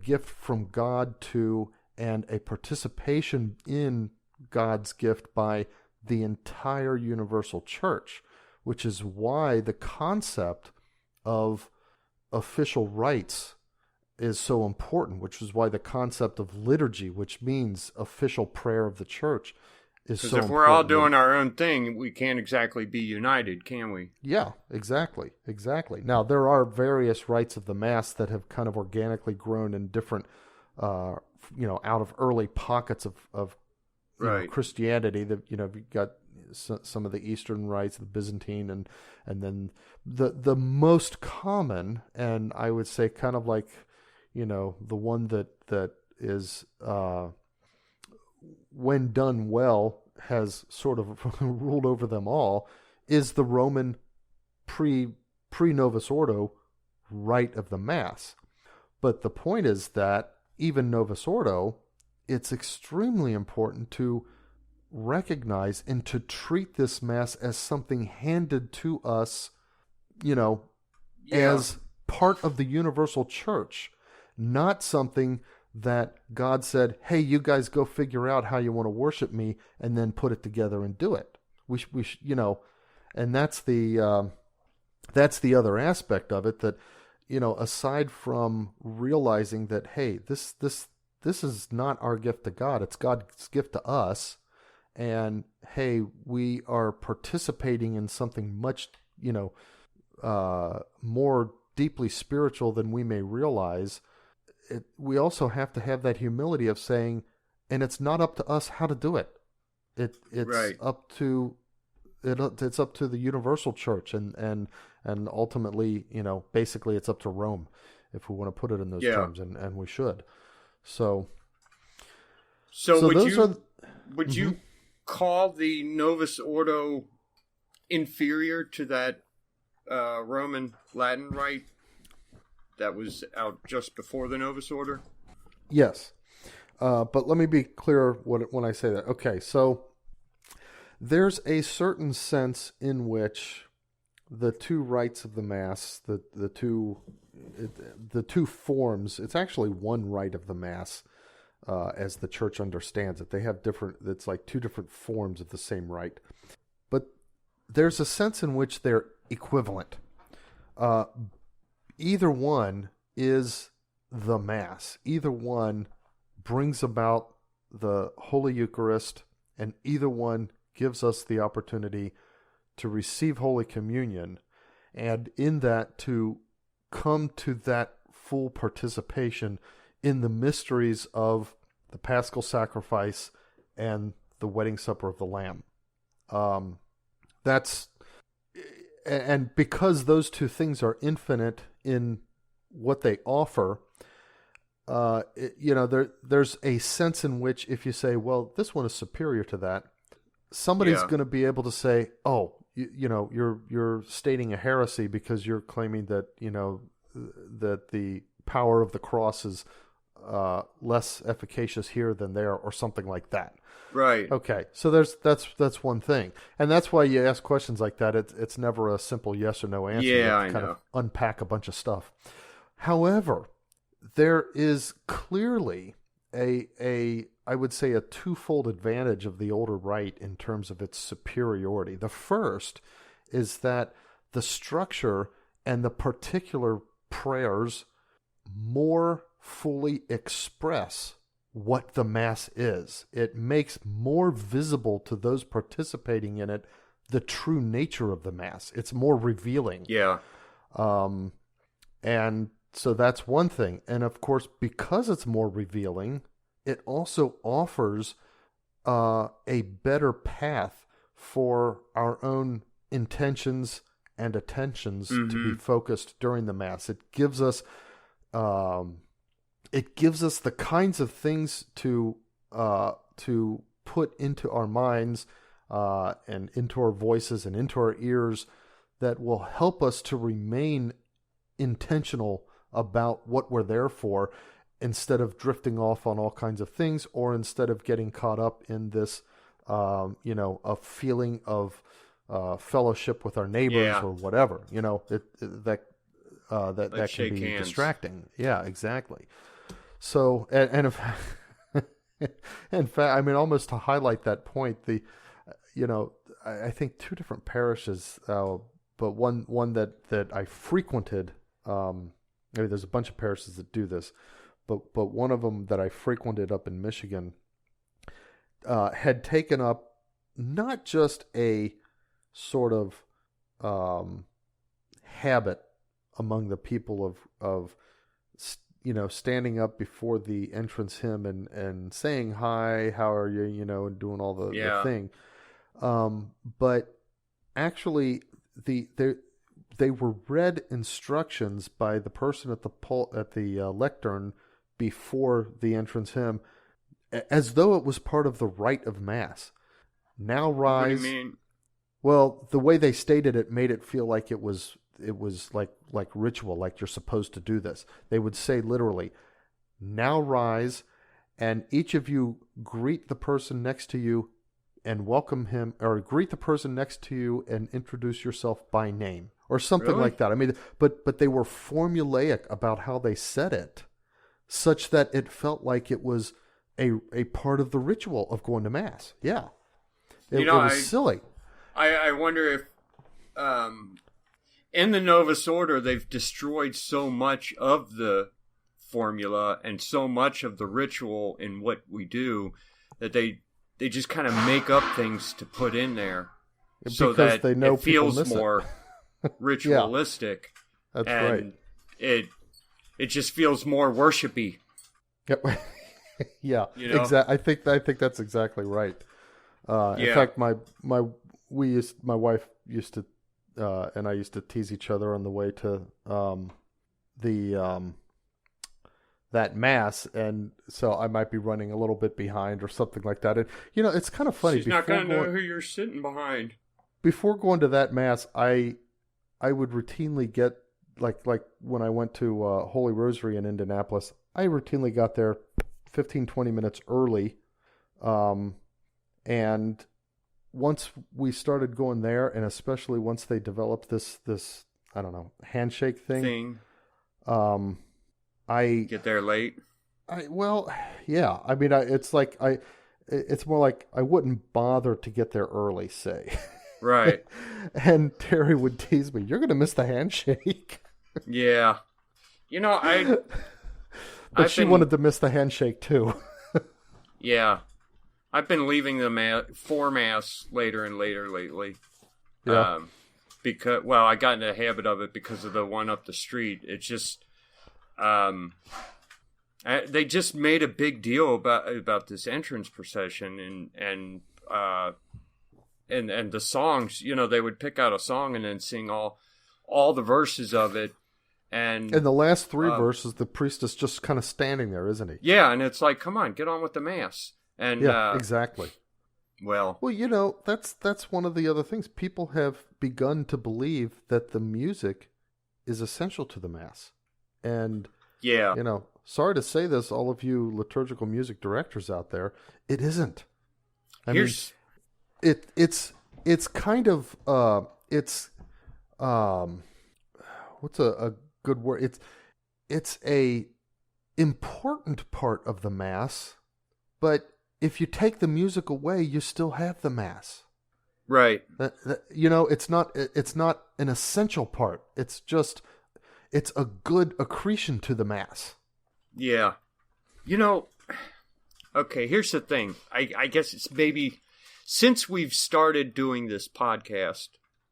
gift from God to, and a participation in God's gift by the entire universal church, which is why the concept of official rites is so important, which is why the concept of liturgy, which means official prayer of the church, is so important. Because if we're all doing our own thing, we can't exactly be united, can we? Yeah, exactly. Now, there are various rites of the Mass that have kind of organically grown in different, out of early pockets of right. Christianity. That you've got some of the Eastern rites, the Byzantine, and then the most common, and I would say kind of like, the one that is, when done well, has sort of ruled over them all, is the Roman pre-Novus Ordo rite of the Mass. But the point is that even Novus Ordo, it's extremely important to recognize and to treat this Mass as something handed to us, as part of the universal church, not something that God said, hey, you guys go figure out how you want to worship me and then put it together and do it. We and that's the other aspect of it, that, aside from realizing that, hey, this is not our gift to God, it's God's gift to us. And hey, we are participating in something much, more deeply spiritual than we may realize. We also have to have that humility of saying, and it's not up to us how to do it. It's right. It's up to the universal church, and ultimately, basically it's up to Rome, if we want to put it in those terms, and we should. So would you call the Novus Ordo inferior to that Roman Latin rite that was out just before the Novus Order? Yes. But let me be clear when I say that. Okay, so there's a certain sense in which the two rites of the Mass, the two forms, it's actually one rite of the Mass, as the church understands it. They have it's like two different forms of the same rite. But there's a sense in which they're equivalent. Either one is the Mass. Either one brings about the Holy Eucharist, and either one gives us the opportunity to receive Holy Communion, and in that to come to that full participation in the mysteries of the Paschal sacrifice and the wedding supper of the Lamb. And because those two things are infinite in what they offer, there's a sense in which if you say, well, this one is superior to that, somebody's going to be able to say, oh, you're stating a heresy because you're claiming that, that the power of the cross is less efficacious here than there, or something like that. Right. Okay. So that's one thing, and that's why you ask questions like that. It's never a simple yes or no answer. Yeah, I know. Kind of unpack a bunch of stuff. However, there is clearly I would say a twofold advantage of the older rite in terms of its superiority. The first is that the structure and the particular prayers more fully express what the Mass is. It makes more visible to those participating in it the true nature of the Mass. It's more revealing. Yeah. And so that's one thing. And of course, because it's more revealing, it also offers a better path for our own intentions and attentions to be focused during the Mass. It gives us the kinds of things to put into our minds and into our voices and into our ears that will help us to remain intentional about what we're there for, instead of drifting off on all kinds of things, or instead of getting caught up in this, a feeling of fellowship with our neighbors or whatever. That can be distracting. Yeah, exactly. So, and if, in fact, I mean, almost to highlight that point, I think two different parishes, but one that I frequented. Maybe there's a bunch of parishes that do this, but one of them that I frequented up in Michigan had taken up not just a sort of habit among the people of standing up before the entrance hymn and saying hi, how are you, and doing all the thing, But actually, they were read instructions by the person at the lectern before the entrance hymn, as though it was part of the rite of Mass. Now rise. What do you mean? Well, the way they stated it made it feel like it was like ritual, like you're supposed to do this. They would say literally, "Now rise, and each of you greet the person next to you and welcome him, or greet the person next to you and introduce yourself by name," or something Really? like that. I mean, but they were formulaic about how they said it, such that it felt like it was a part of the ritual of going to Mass. Yeah. It was silly. I wonder if in the Novus Order they've destroyed so much of the formula and so much of the ritual in what we do that they just kind of make up things to put in there so that they know it feels people miss more ritualistic. That's and right. It just feels more worshipy. Yep. Yeah. You know? Exactly. I think that's exactly right. In fact, my wife used to and I used to tease each other on the way to that Mass, and so I might be running a little bit behind or something like that. And it's kind of funny. She's not going to know who you're sitting behind. Before going to that Mass, I would routinely get like when I went to Holy Rosary in Indianapolis, I routinely got there 15-20 minutes early. And once we started going there, and especially once they developed this I don't know, handshake thing. I get there late. Yeah. I mean, it's more like I wouldn't bother to get there early, say. Right. And Terry would tease me, "You're going to miss the handshake." Yeah. But she wanted to miss the handshake too. Yeah. I've been leaving the for Mass later and later lately. Yeah. Because I got in the habit of it because of the one up the street. It's just, they just made a big deal about this entrance procession and the songs. They would pick out a song and then sing all the verses of it. And in the last three verses, the priest is just kind of standing there, isn't he? Yeah, and it's like, come on, get on with the Mass. And yeah, exactly. Well, that's one of the other things. People have begun to believe that the music is essential to the Mass. And, yeah, sorry to say this, all of you liturgical music directors out there, it isn't. It's kind of, what's a good word? It's a important part of the Mass, but if you take the music away, you still have the Mass. Right. It's not an essential part. It's a good accretion to the Mass. Yeah. Okay, here's the thing. I guess it's maybe since we've started doing this podcast,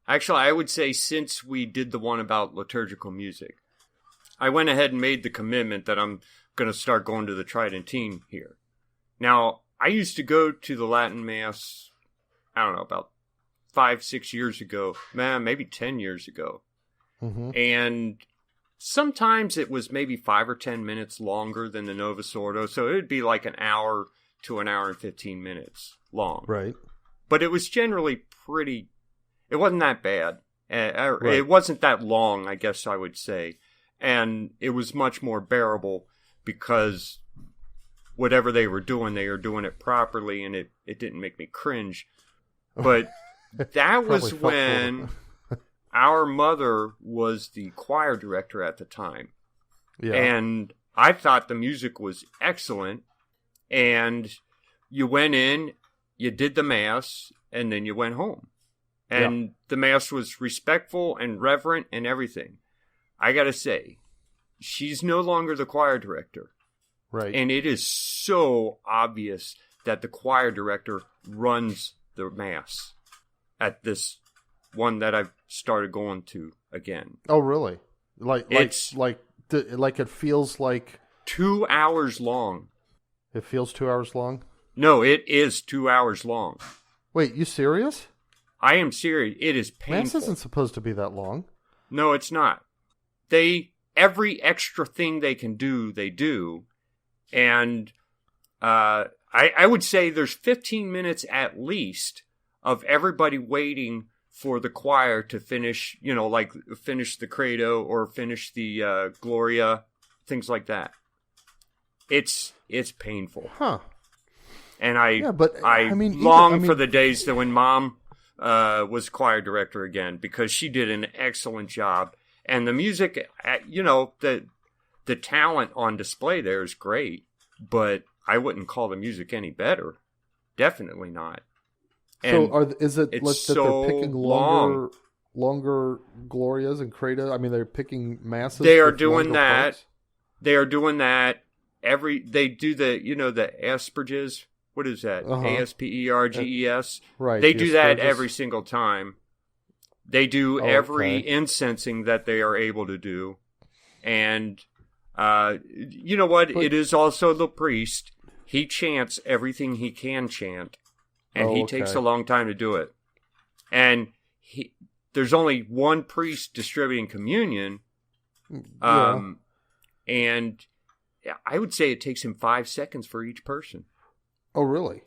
actually, I would say since we did the one about liturgical music, I went ahead and made the commitment that I'm going to start going to the Tridentine here. Now, I used to go to the Latin Mass, I don't know, about 5-6 years ago, maybe 10 years ago. Mm-hmm. And sometimes it was maybe 5 or 10 minutes longer than the Novus Ordo, so it would be like an hour to an hour and 15 minutes long. Right. But it was generally it wasn't that bad. Right. It wasn't that long, I guess I would say. And it was much more bearable because whatever they were doing it properly, and it didn't make me cringe. But that was when our mother was the choir director at the time. Yeah. And I thought the music was excellent. And you went in, you did the Mass, and then you went home. And the Mass was respectful and reverent and everything. I got to say, she's no longer the choir director. Right. And it is so obvious that the choir director runs the Mass at this one that I've started going to again. Oh, really? Like it feels like 2 hours long. It feels 2 hours long? No, it is 2 hours long. Wait, you serious? I am serious. It is painful. Mass isn't supposed to be that long. No, it's not. Every extra thing they can do, they do. And I would say there's 15 minutes at least of everybody waiting for the choir to finish, like finish the credo or finish the Gloria, things like that. It's painful. Huh. And I long for the days that when Mom was choir director again, because she did an excellent job. And the music, the talent on display there is great, but I wouldn't call the music any better. Definitely not. And so is it like that they're picking longer Glorias and Credos? I mean, they're picking masses. They are doing that. Parts? They are doing that. They do the asperges. What is that? Asperges. Right. They do that every single time. They do every incensing that they are able to do. And you know what? It is also the priest. He chants everything he can chant. And he takes a long time to do it. And there's only one priest distributing communion. And I would say it takes him 5 seconds for each person. Oh, really?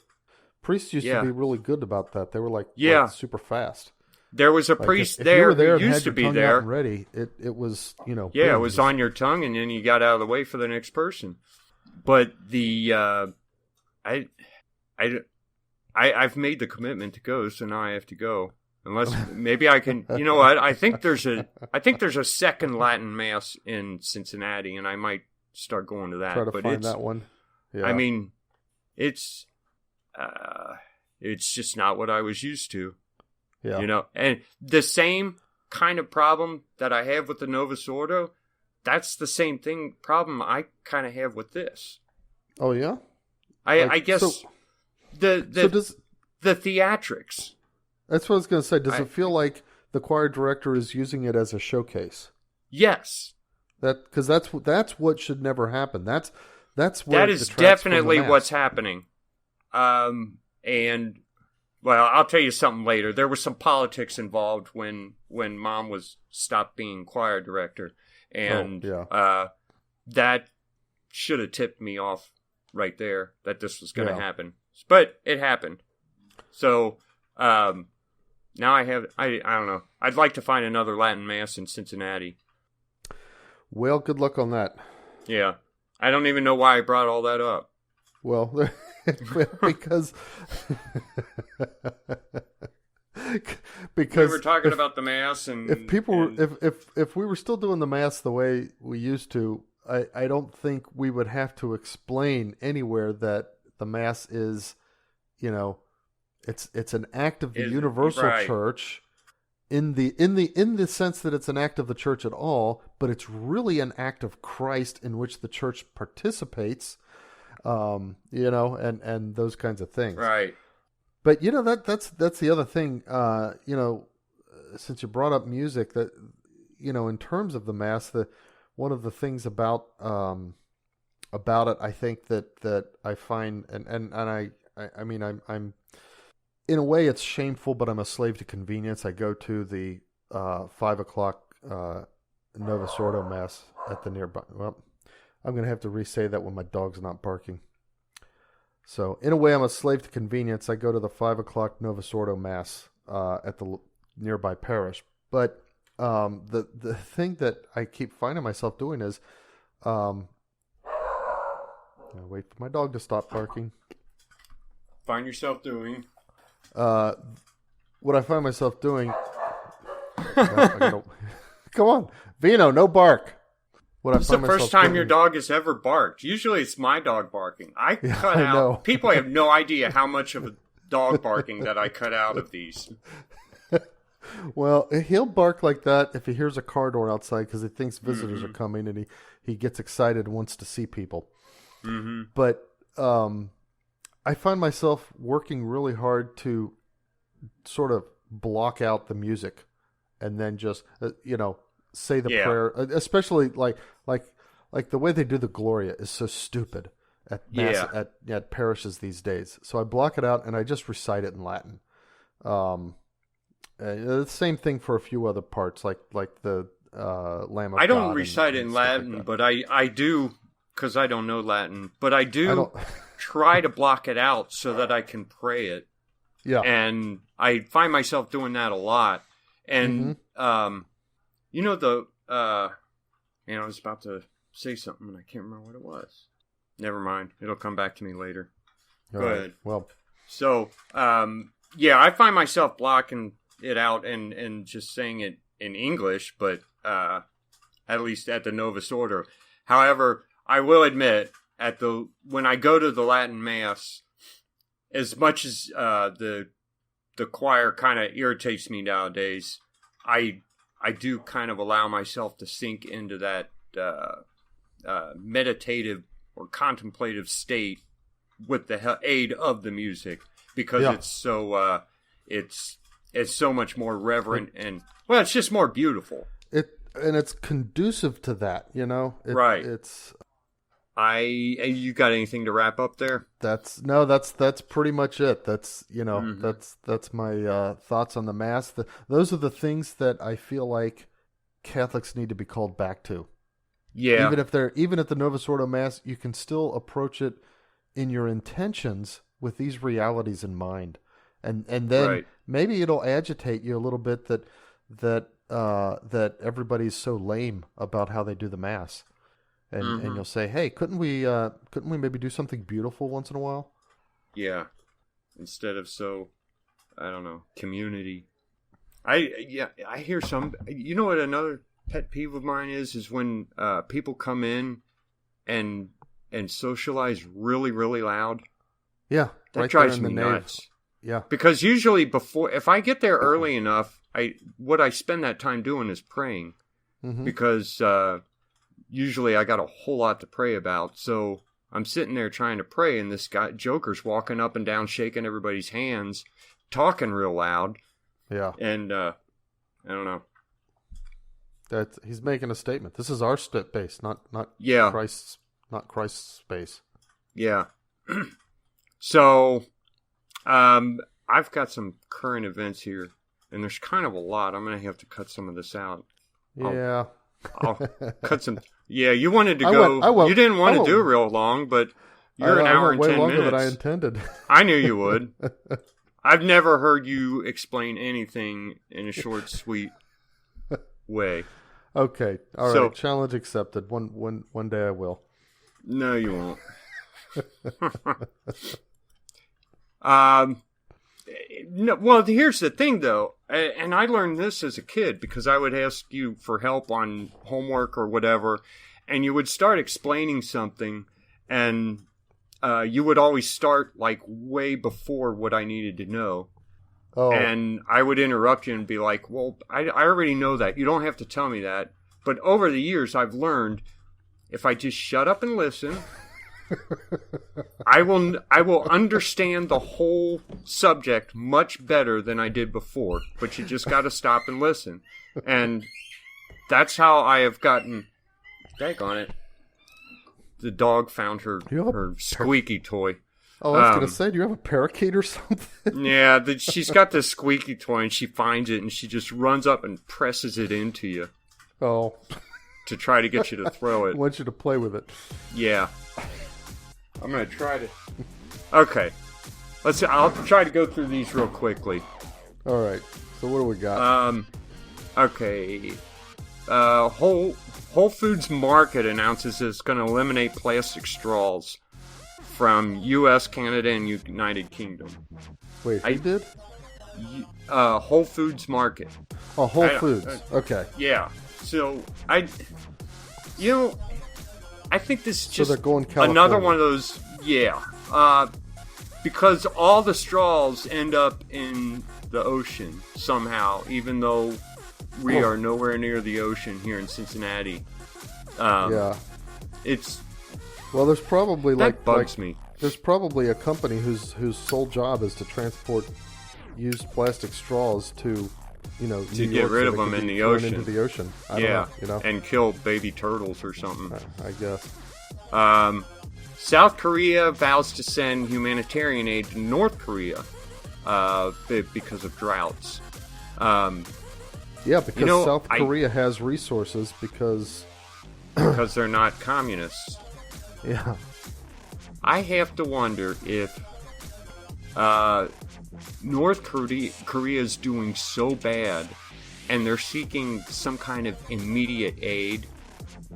Priests used to be really good about that. They were like super fast. There was a priest there who used to be there. Ready. It was, it was on your tongue, and then you got out of the way for the next person. But I've made the commitment to go, so now I have to go. Unless maybe I can, what? I think there's a second Latin Mass in Cincinnati, and I might start going to that. Try to find that one. Yeah. I mean, it's just not what I was used to. Yeah. And the same kind of problem that I have with the Novus Ordo, that's the same problem I kind of have with this. Oh yeah. I guess the theatrics. That's what I was going to say. Does it feel like the choir director is using it as a showcase? Yes. Because that's what should never happen. That is definitely what's happening. And well, I'll tell you something later. There was some politics involved when Mom stopped being choir director, and that should have tipped me off right there that this was going to happen. But it happened. So now I don't know. I'd like to find another Latin Mass in Cincinnati. Well, good luck on that. Yeah. I don't even know why I brought all that up. Well, because we were talking about the Mass, and if we were still doing the Mass the way we used to, I don't think we would have to explain anywhere that the Mass is, it's an act of the universal church in the sense that it's an act of the church at all, but it's really an act of Christ in which the church participates, and those kinds of things. Right. But that's the other thing, since you brought up music, that in terms of the Mass, one of the things about it, I think that I find, and I mean I'm in a way it's shameful, but I'm a slave to convenience. I go to the 5 o'clock Novus Ordo Mass at the nearby. Well, I'm going to have to re-say that when my dog's not barking. So in a way, I'm a slave to convenience. I go to the 5 o'clock Novus Ordo Mass at the nearby parish. But the thing that I keep finding myself doing is, I'll wait for my dog to stop barking. Find yourself doing. What I find myself doing. Come on, Vino, no bark. This is the first time your dog has ever barked. Usually it's my dog barking. I cut out. Know. People have no idea how much of a dog barking that I cut out of these. Well, he'll bark like that if he hears a car door outside because he thinks visitors are coming, and he gets excited and wants to see people. Mm-hmm. But I find myself working really hard to sort of block out the music and then just, say the prayer, especially like the way they do the Gloria is so stupid at mass, at parishes these days. So I block it out and I just recite it in Latin. The same thing for a few other parts, like the Lamb of God. I don't recite it in Latin, but I do, because I don't know Latin, but I do try to block it out so that I can pray it. Yeah. And I find myself doing that a lot. And, I was about to say something and I can't remember what it was. Never mind. It'll come back to me later. Go ahead. Well, so, I find myself blocking it out and just saying it in English, but at least at the Novus Ordo. However, I will admit, when I go to the Latin Mass, as much as the choir kind of irritates me nowadays, I do kind of allow myself to sink into that meditative or contemplative state with the aid of the music, because it's so it's so much more reverent and it's just more beautiful. It's conducive to that, right? It's. You got anything to wrap up there? That's pretty much it. That's that's my thoughts on the Mass. Those are the things that I feel like Catholics need to be called back to. Yeah. Even at the Novus Ordo Mass, you can still approach it in your intentions with these realities in mind, and then maybe it'll agitate you a little bit that everybody's so lame about how they do the Mass. And you'll say, hey, couldn't we maybe do something beautiful once in a while? Yeah. Instead of I don't know, community. I hear some, what another pet peeve of mine is when people come in and socialize really, really loud. Yeah. That drives me nuts. Yeah. Because usually if I get there early enough, what I spend that time doing is praying. Because, usually I got a whole lot to pray about, so I'm sitting there trying to pray, and this Joker's walking up and down, shaking everybody's hands, talking real loud. Yeah. And, I don't know. He's making a statement. This is our space, not Christ's space. Yeah. So, I've got some current events here, and there's kind of a lot. I'm going to have to cut some of this out. Yeah. I'll cut some. Yeah, you wanted to go. You didn't want to do real long, but you're an hour and 10 minutes. Way longer than I intended. I knew you would. I've never heard you explain anything in a short, sweet way. Okay, all right. Challenge accepted. One day I will. No, you won't. No, well, here's the thing, though, and I learned this as a kid because I would ask you for help on homework or whatever, and you would start explaining something, and you would always start like way before what I needed to know. Oh. And I would interrupt you and be like, well, I already know that. You don't have to tell me that. But over the years, I've learned if I just shut up and listen... I will understand the whole subject much better than I did before, but you just got to stop and listen. And that's how I have gotten... Daggone it. The dog found her squeaky toy. Oh, I was going to say, do you have a parakeet or something? Yeah, she's got this squeaky toy, and she finds it, and she just runs up and presses it into you. Oh. To try to get you to throw it. I want you to play with it. Yeah. I'm going to try to... Okay. I'll try to go through these real quickly. All right. So what do we got? Okay. Whole Foods Market announces it's going to eliminate plastic straws from U.S., Canada, and United Kingdom. Wait, who did? Whole Foods Market. Oh, Whole Foods. Okay. Yeah. So, I think this is just another one of those, because all the straws end up in the ocean somehow, even though we are nowhere near the ocean here in Cincinnati. There's probably bugs me. There's probably a company whose sole job is to transport used plastic straws to to get rid of them in the ocean. Into the ocean. I don't know, and kill baby turtles or something. I guess. South Korea vows to send humanitarian aid to North Korea. because of droughts. Yeah, because South Korea has resources because they're not communists. Yeah. I have to wonder if North Korea is doing so bad and they're seeking some kind of immediate aid,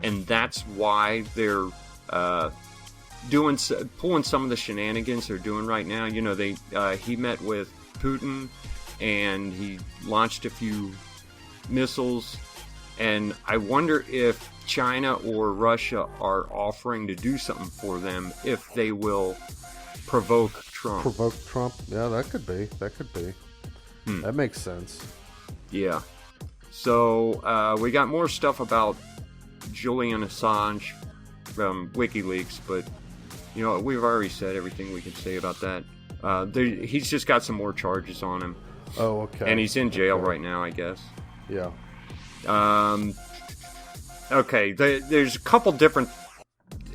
and that's why they're pulling some of the shenanigans they're doing right now. You know, he met with Putin and he launched a few missiles, and I wonder if China or Russia are offering to do something for them if they will provoke Trump. Yeah, that could be. That makes sense. Yeah. So we got more stuff about Julian Assange from WikiLeaks, but you know, we've already said everything we can say about that. He's just got some more charges on him. Oh, okay. And he's in jail right now, I guess. Yeah. Okay, there's a couple different...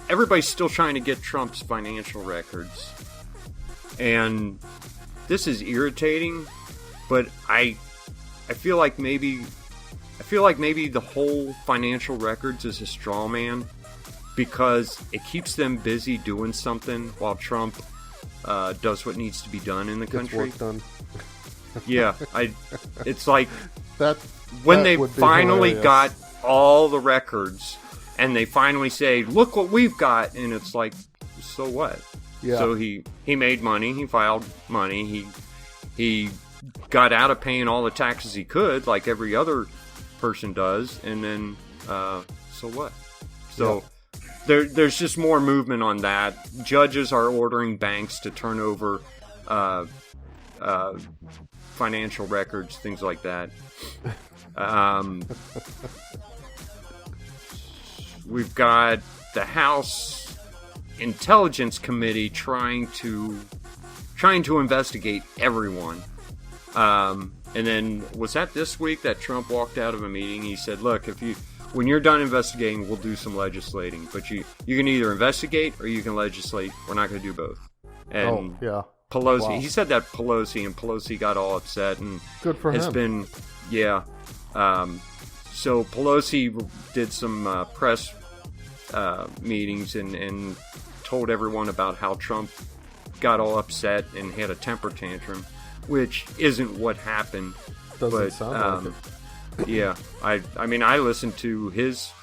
Everybody's still trying to get Trump's financial records. And this is irritating, but I feel like maybe the whole financial records is a straw man, because it keeps them busy doing something while Trump does what needs to be done in the country. Gets work done. Yeah, it's like that when they finally got all the records and they finally say, look what we've got, and it's like, so what? Yeah. So he made money, he filed money, he got out of paying all the taxes he could, like every other person does, and then so what? So there's just more movement on that. Judges are ordering banks to turn over financial records, things like that. We've got the House Intelligence Committee trying to investigate everyone. And then, was that this week that Trump walked out of a meeting? He said, look, when you're done investigating, we'll do some legislating. But you can either investigate or you can legislate. We're not going to do both. And Pelosi, he said that Pelosi got all upset. And good for him. So Pelosi did some press meetings and told everyone about how Trump got all upset and had a temper tantrum, which isn't what happened. Doesn't sound like it. Yeah, I mean, I listened to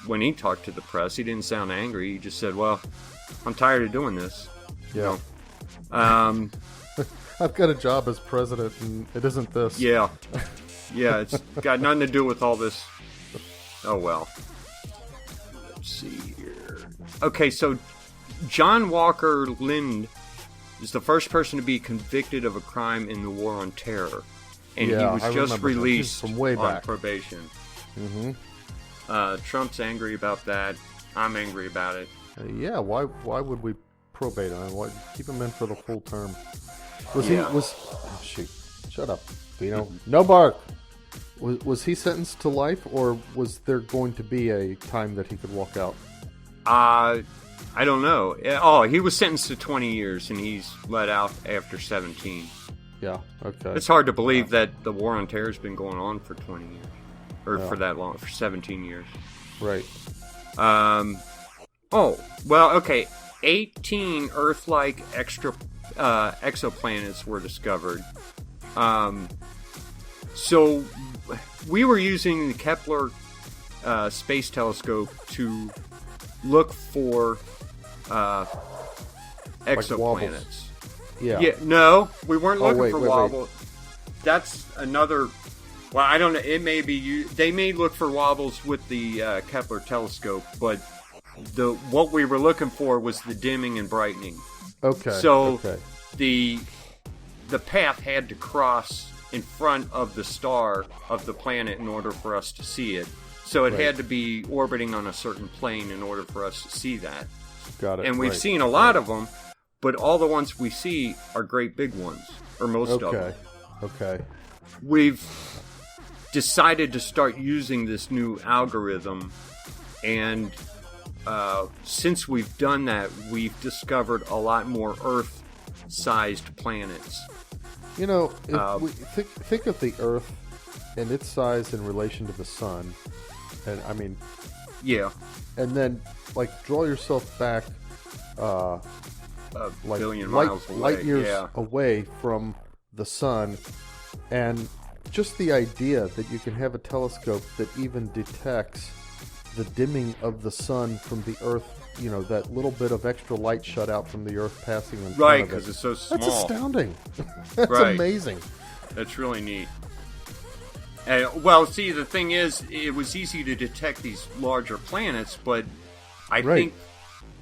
when he talked to the press. He didn't sound angry. He just said, well, I'm tired of doing this. Yeah. You know? I've got a job as president, and it isn't this. Yeah. Yeah, it's got nothing to do with all this. Oh, well. Let's see here. Okay, so John Walker Lindh is the first person to be convicted of a crime in the War on Terror. And he was just released from way back. On probation. Mm-hmm. Trump's angry about that. I'm angry about it. Yeah, why would we probate on him? Keep him in for the full term. Shoot. Shut up, Vito. No bark. Was he sentenced to life, or was there going to be a time that he could walk out? I don't know. Oh, he was sentenced to 20 years, and he's let out after 17. Yeah, okay. It's hard to believe that the War on Terror has been going on for 20 years. Or for that long, for 17 years. Right. Oh, well, okay. 18 Earth-like exoplanets were discovered. So we were using the Kepler space telescope to look for exoplanets. Yeah. No, we weren't looking for wobbles. That's another. Well, I don't know. It may be they may look for wobbles with the Kepler telescope, but what we were looking for was the dimming and brightening. Okay. So the path had to cross in front of the star of the planet in order for us to see it. So it had to be orbiting on a certain plane in order for us to see that. Got it. And we've seen a lot of them, but all the ones we see are great big ones, or most of them. Okay. We've decided to start using this new algorithm, and since we've done that, we've discovered a lot more Earth-sized planets. If we think of the Earth and its size in relation to the sun, and I mean, yeah, and then draw yourself back, a billion miles away, light years away from the sun, and just the idea that you can have a telescope that even detects the dimming of the sun from the Earth. That little bit of extra light shut out from the Earth passing in front of it. Right, because it's so small. That's astounding. That's amazing. That's really neat. Well, see, the thing is, it was easy to detect these larger planets, but I think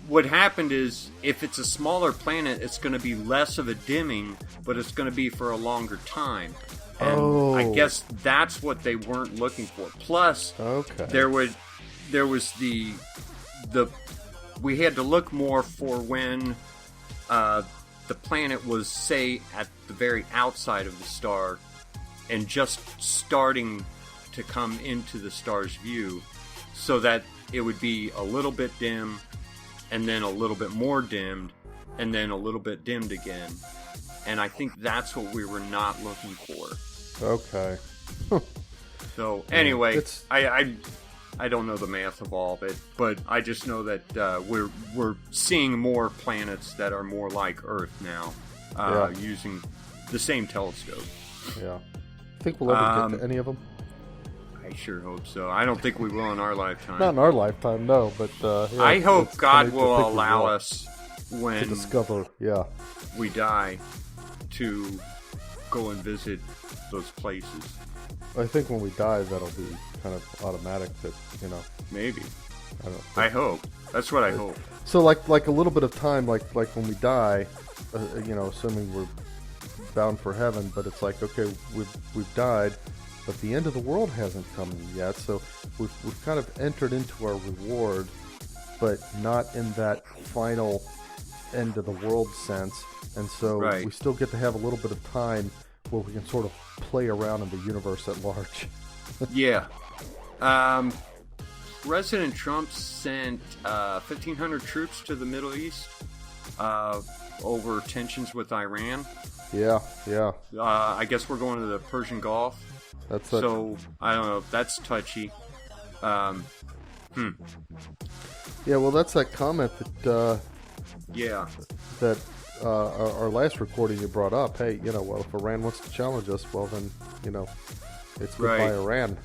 what happened is, if it's a smaller planet, it's going to be less of a dimming, but it's going to be for a longer time. And I guess that's what they weren't looking for. Plus, there was the we had to look more for when the planet was, say, at the very outside of the star and just starting to come into the star's view, so that it would be a little bit dim and then a little bit more dimmed and then a little bit dimmed again. And I think that's what we were not looking for. Okay. So anyway, I don't know the math of all of it, but I just know that we're seeing more planets that are more like Earth now, using the same telescope. Yeah. Think we'll ever get to any of them? I sure hope so. I don't think we will in our lifetime. Not in our lifetime, no. But I hope God will allow us, when to discover, we die, to go and visit those places. I think when we die, that'll be kind of automatic. That maybe. I don't know. I hope. That's what I hope. So like a little bit of time, like when we die, assuming we're bound for heaven, but it's like, okay, we've died, but the end of the world hasn't come yet. So we've kind of entered into our reward, but not in that final end of the world sense. And so we still get to have a little bit of time where we can sort of play around in the universe at large. Yeah. President Trump sent 1,500 troops to the Middle East over tensions with Iran. Yeah. I guess we're going to the Persian Gulf. So, I don't know. That's touchy. Yeah, well, that's that comment that... that our last recording you brought up. Hey, well, if Iran wants to challenge us, well, then, it's goodbye Iran.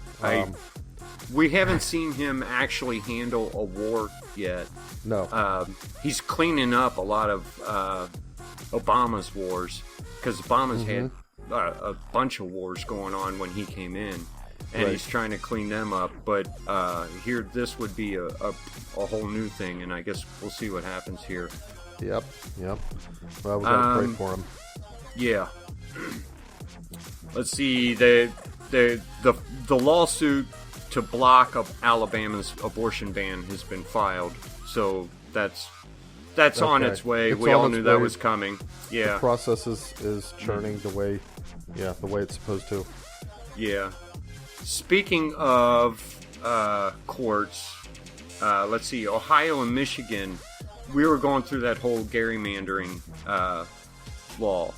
We haven't seen him actually handle a war yet. No. He's cleaning up a lot of Obama's wars, because Obama's had a bunch of wars going on when he came in, and he's trying to clean them up. But here, this would be a whole new thing, and I guess we'll see what happens here. Yep. Well, we gotta pray for him. Yeah. Let's see. The lawsuit to block Alabama's abortion ban has been filed, so that's on its way. We all knew that was coming. Yeah. The process is churning the way it's supposed to. Yeah. Speaking of courts, let's see. Ohio and Michigan. We were going through that whole gerrymandering law.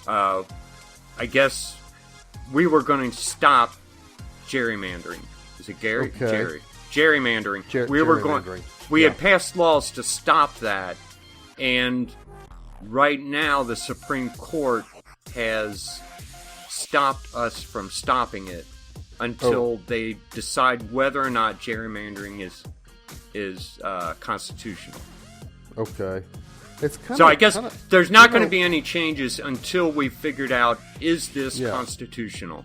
I guess we were going to stop gerrymandering. Is it Gary? Okay. Jerry. Gerrymandering. We had passed laws to stop that, and right now the Supreme Court has stopped us from stopping it until they decide whether or not gerrymandering is constitutional. Okay. I guess there's not going to be any changes until we've figured out, is this constitutional?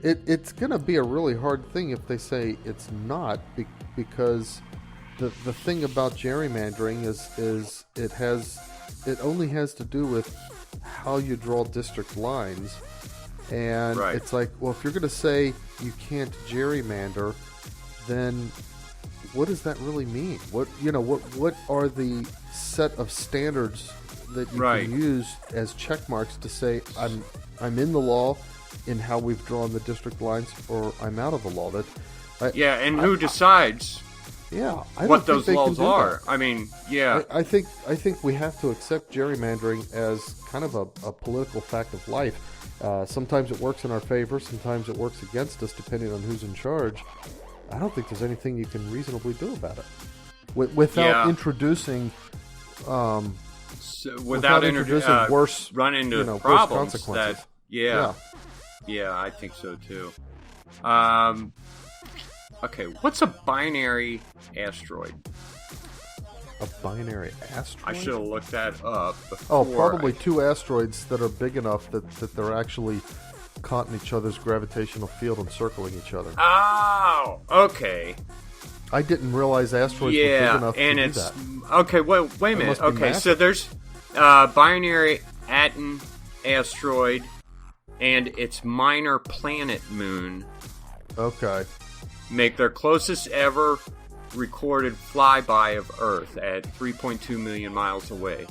It's going to be a really hard thing if they say it's not, because the thing about gerrymandering is it only has to do with how you draw district lines. And it's like, well, if you're going to say you can't gerrymander, then what does that really mean? What are the set of standards that you can use as check marks to say I'm in the law in how we've drawn the district lines, or I'm out of the law? And who decides? Yeah, what those laws are. I mean, yeah. I think we have to accept gerrymandering as kind of a political fact of life. Sometimes it works in our favor, sometimes it works against us, depending on who's in charge. I don't think there's anything you can reasonably do about it without introducing, without introducing worse, run into worse problems. Consequences. Yeah, I think so too. Okay, what's a binary asteroid? A binary asteroid? I should have looked that up before. Oh, probably two asteroids that are big enough that they're actually caught in each other's gravitational field and circling each other. Oh, okay. I didn't realize asteroids were big enough to do that. Okay, wait a minute. Okay, so there's binary Aten asteroid and its minor planet moon. Okay. Make their closest ever recorded flyby of Earth at 3.2 million miles away.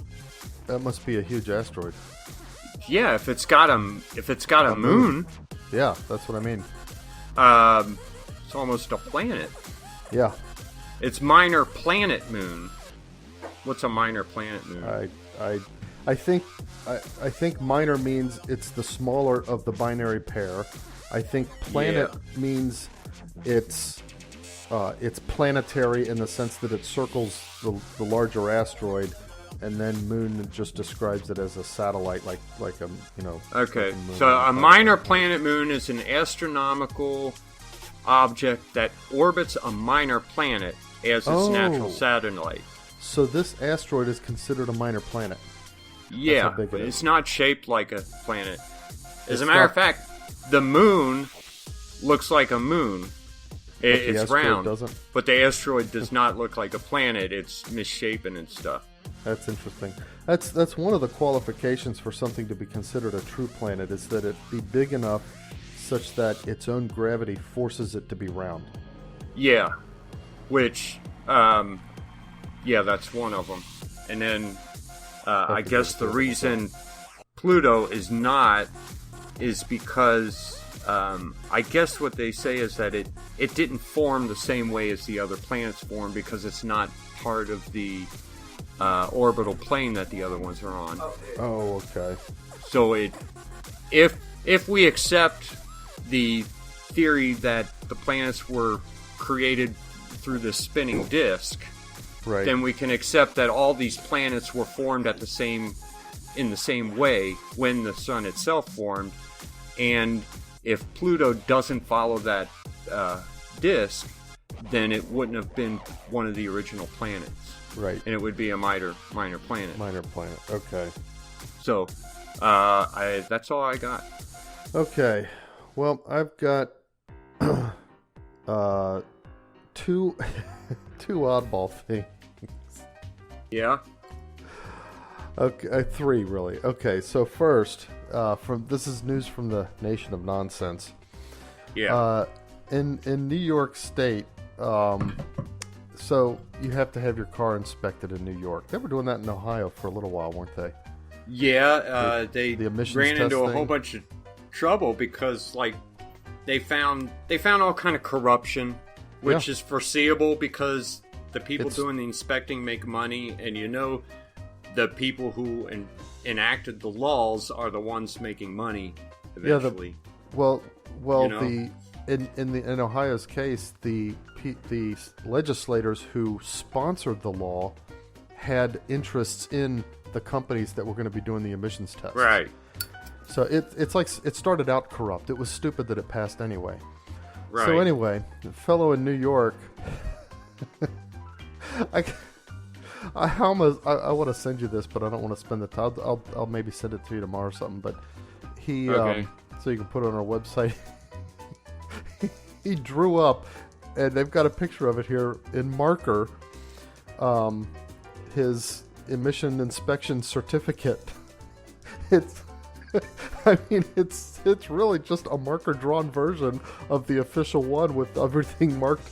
That must be a huge asteroid. Yeah, if it's got a moon. Yeah, that's what I mean. It's almost a planet. Yeah. It's minor planet moon. What's a minor planet moon? I think minor means it's the smaller of the binary pair. I think planet means it's planetary in the sense that it circles the larger asteroid, and then moon just describes it as a satellite, like a Okay, so a minor planet moon is an astronomical object that orbits a minor planet as its natural satellite. So this asteroid is considered a minor planet. Yeah, but it's not shaped like a planet. As a matter of fact, the moon looks like a moon. It's round, but the asteroid does not look like a planet. It's misshapen and stuff. That's interesting. That's one of the qualifications for something to be considered a true planet, is that it be big enough such that its own gravity forces it to be round. Yeah, which, that's one of them. And then, I guess the reason Pluto is not is because, I guess what they say is that it didn't form the same way as the other planets formed because it's not part of the orbital plane that the other ones are on. Oh, okay. So if we accept the theory that the planets were created through the spinning disk, right, then we can accept that all these planets were formed in the same way when the sun itself formed. And if Pluto doesn't follow that disk, then it wouldn't have been one of the original planets. Right. And it would be a minor planet. Minor planet, okay. So, that's all I got. Okay. Well, I've got two oddball things. Yeah? Okay, three, really. Okay, so first, this is news from the Nation of Nonsense. Yeah. In New York State, so you have to have your car inspected in New York. They were doing that in Ohio for a little while, weren't they? Yeah, they the emissions ran into a testing. whole bunch of trouble because, like, they found all kind of corruption, which is foreseeable because the people doing the inspecting make money, and the people who enacted the laws are the ones making money eventually. In Ohio's case, the legislators who sponsored the law had interests in the companies that were going to be doing the emissions tests. Right. So it's like it started out corrupt. It was stupid that it passed anyway. Right. So anyway, the fellow in New York, I want to send you this, but I don't want to spend the time. I'll maybe send it to you tomorrow or something. But he, so you can put it on our website. He drew up, and they've got a picture of it here in marker, his emission inspection certificate. It's really just a marker drawn version of the official one with everything marked,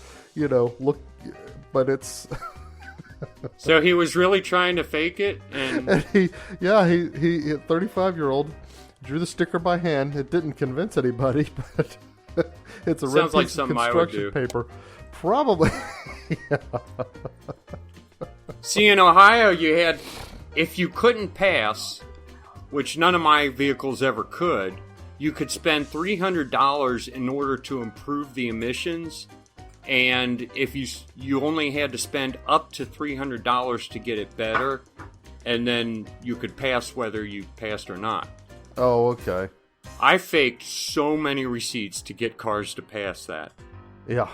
but it's. So he was really trying to fake it, and he 35-year-old drew the sticker by hand. It didn't convince anybody, but it's a red piece of construction paper. Probably. Yeah. See, in Ohio, you had, if you couldn't pass, which none of my vehicles ever could, you could spend $300 in order to improve the emissions. And if you only had to spend up to $300 to get it better, and then you could pass whether you passed or not. Oh, okay. I faked so many receipts to get cars to pass that. Yeah.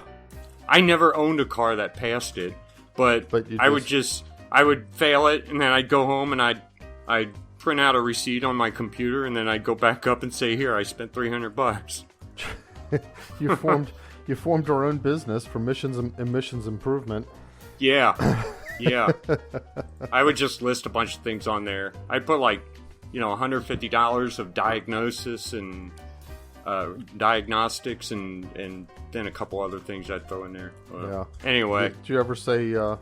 I never owned a car that passed it, but I would fail it, and then I'd go home and I'd print out a receipt on my computer, and then I'd go back up and say, "Here, I spent $300." You formed your own business for emissions improvement. Yeah. Yeah. I would just list a bunch of things on there. I'd put $150 of diagnosis and diagnostics and then a couple other things I'd throw in there. Yeah. Anyway. Did you ever say you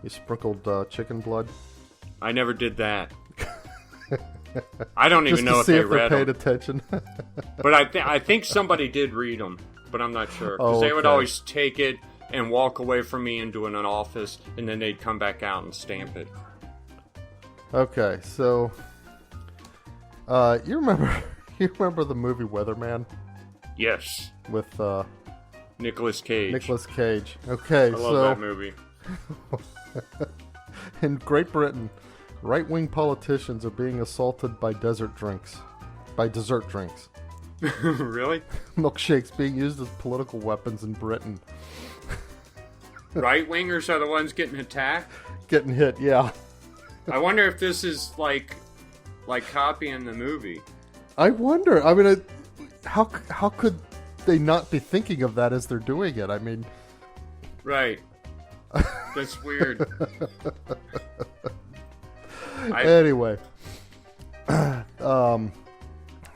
sprinkled chicken blood? I never did that. I don't even know if they read them. Paid attention. But I think somebody did read them, but I'm not sure. Because they would always take it and walk away from me into an office, and then they'd come back out and stamp it. Okay, so you remember the movie Weatherman? Yes. With Nicolas Cage. Okay, I love that movie. In Great Britain, right-wing politicians are being assaulted by dessert drinks. Really? Milkshakes being used as political weapons in Britain. Right-wingers are the ones getting attacked? Getting hit, yeah. I wonder if this is like copying the movie. I wonder. I mean, how could they not be thinking of that as they're doing it? I mean... Right. That's weird. Anyway.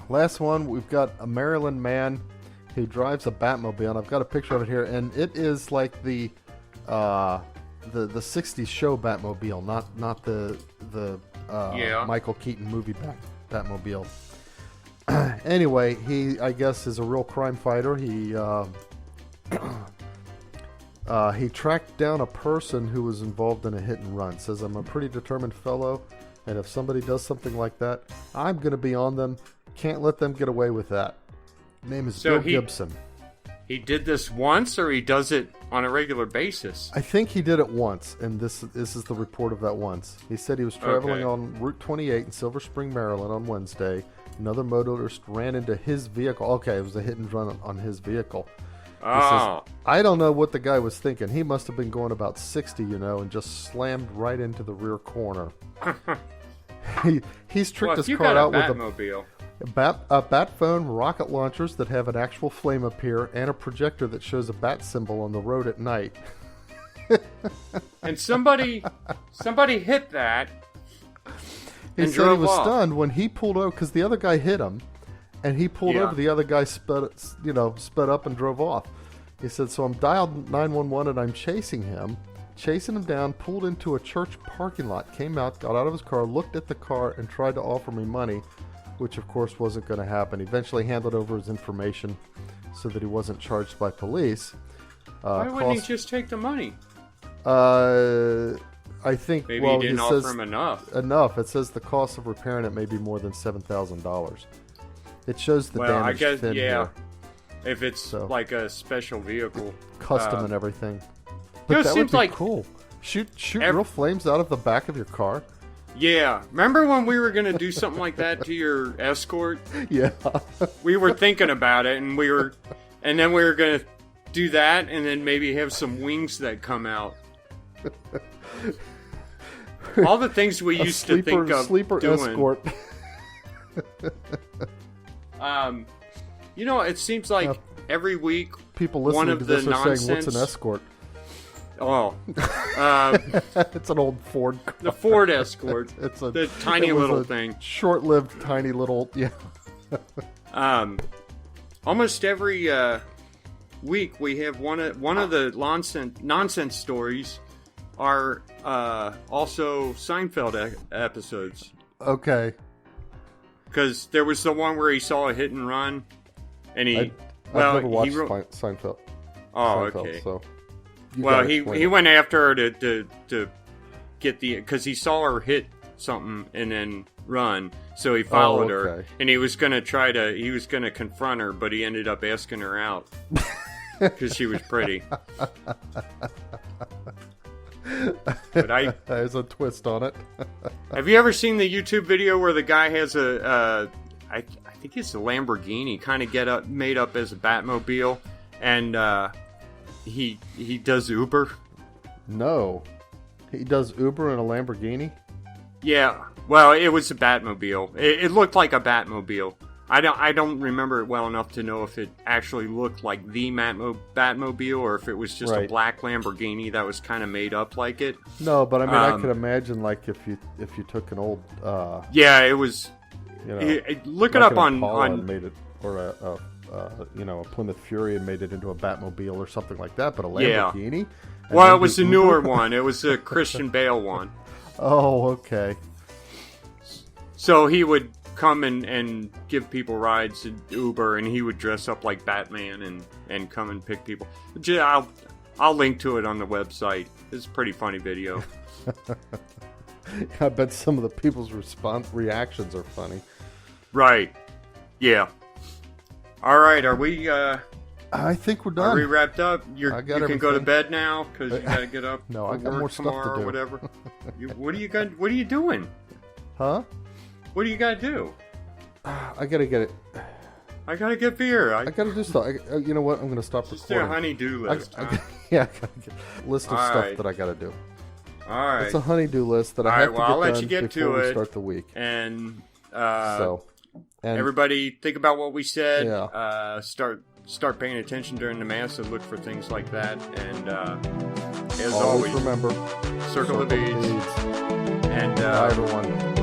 Last one, we've got a Maryland man who drives a Batmobile, and I've got a picture of it here, and it is like the 60s show Batmobile, not the Michael Keaton movie Batmobile. Anyway, he, I guess, is a real crime fighter. He tracked down a person who was involved in a hit and run. Says, "I'm a pretty determined fellow, and if somebody does something like that, I'm going to be on them. Can't let them get away with that." Name is Bill Gibson. He did this once, or he does it on a regular basis? I think he did it once, and this is the report of that once. He said he was traveling on Route 28 in Silver Spring, Maryland on Wednesday. Another motorist ran into his vehicle. Okay, it was a hit and run on his vehicle. Oh. Says, "I don't know what the guy was thinking. He must have been going about 60, and just slammed right into the rear corner." He's tricked his car out with a bat phone, rocket launchers that have an actual flame appear, and a projector that shows a bat symbol on the road at night. And somebody hit that. He said he was stunned when he pulled over because the other guy hit him, and he pulled over. The other guy sped up and drove off. He said, "So I'm dialed 911 and I'm chasing him down, pulled into a church parking lot, came out, got out of his car, looked at the car, and tried to offer me money, which of course wasn't going to happen. Eventually handed over his information so that he wasn't charged by police." Why wouldn't he just take the money? I think maybe he didn't offer him enough. It says the cost of repairing it may be more than $7,000. It shows the damage. I guess here. If it's like a special vehicle, custom and everything. But that would be cool. Shoot real flames out of the back of your car. Yeah. Remember when we were going to do something like that to your Escort? Yeah. We were thinking about it, and then we were going to do that, and then maybe have some wings that come out. All the things we used to think of sleeper doing. Escort. It seems like every week people listening to this are saying, "What's an Escort?" Oh, it's an old Ford car. The Ford Escort. The tiny little thing. Short-lived, tiny little. Yeah. Almost every week we have one of the nonsense stories are also Seinfeld episodes. Okay. Because there was the one where he saw a hit and run, and I've never watched Seinfeld. Oh, Seinfeld, okay. So. Well, he went after her to get because he saw her hit something and then run, so he followed her, and he was gonna confront her, but he ended up asking her out because she was pretty. But there's a twist on it. Have you ever seen the YouTube video where the guy has I think it's a Lamborghini, kind of made up as a Batmobile, and he does Uber? No, he does Uber in a Lamborghini. Yeah, well, it was a Batmobile. It looked like a Batmobile. I don't remember it well enough to know if it actually looked like the Batmobile or if it was just a black Lamborghini that was kind of made up like it. No, but I mean, I could imagine like if you took an old yeah, it was. Look it up on and made it, or a Plymouth Fury and made it into a Batmobile or something like that. But a Lamborghini. Yeah. Well, it was a newer one. It was a Christian Bale one. Oh, okay. So he would come and give people rides in Uber, and he would dress up like Batman and come and pick people. I'll link to it on the website. It's a pretty funny video. I bet some of the people's reactions are funny. Right. Yeah. All right. Are we? I think we're done. Are we wrapped up? You can go to bed now because you got to get up. No, I got more stuff to do. Or whatever. What are you doing? Huh? What do you got to do? I got to get it. I got to get beer. I got to do stuff. You know what? I'm going to stop recording. Just a honey-do list. I got to get a list of stuff that I got to do. All right. It's a honey-do list that I have to get I'll let done you get before to we it. start the week. And and everybody think about what we said. Yeah. Start paying attention during the Mass and look for things like that. And as always remember, circle the beads. And bye, everyone.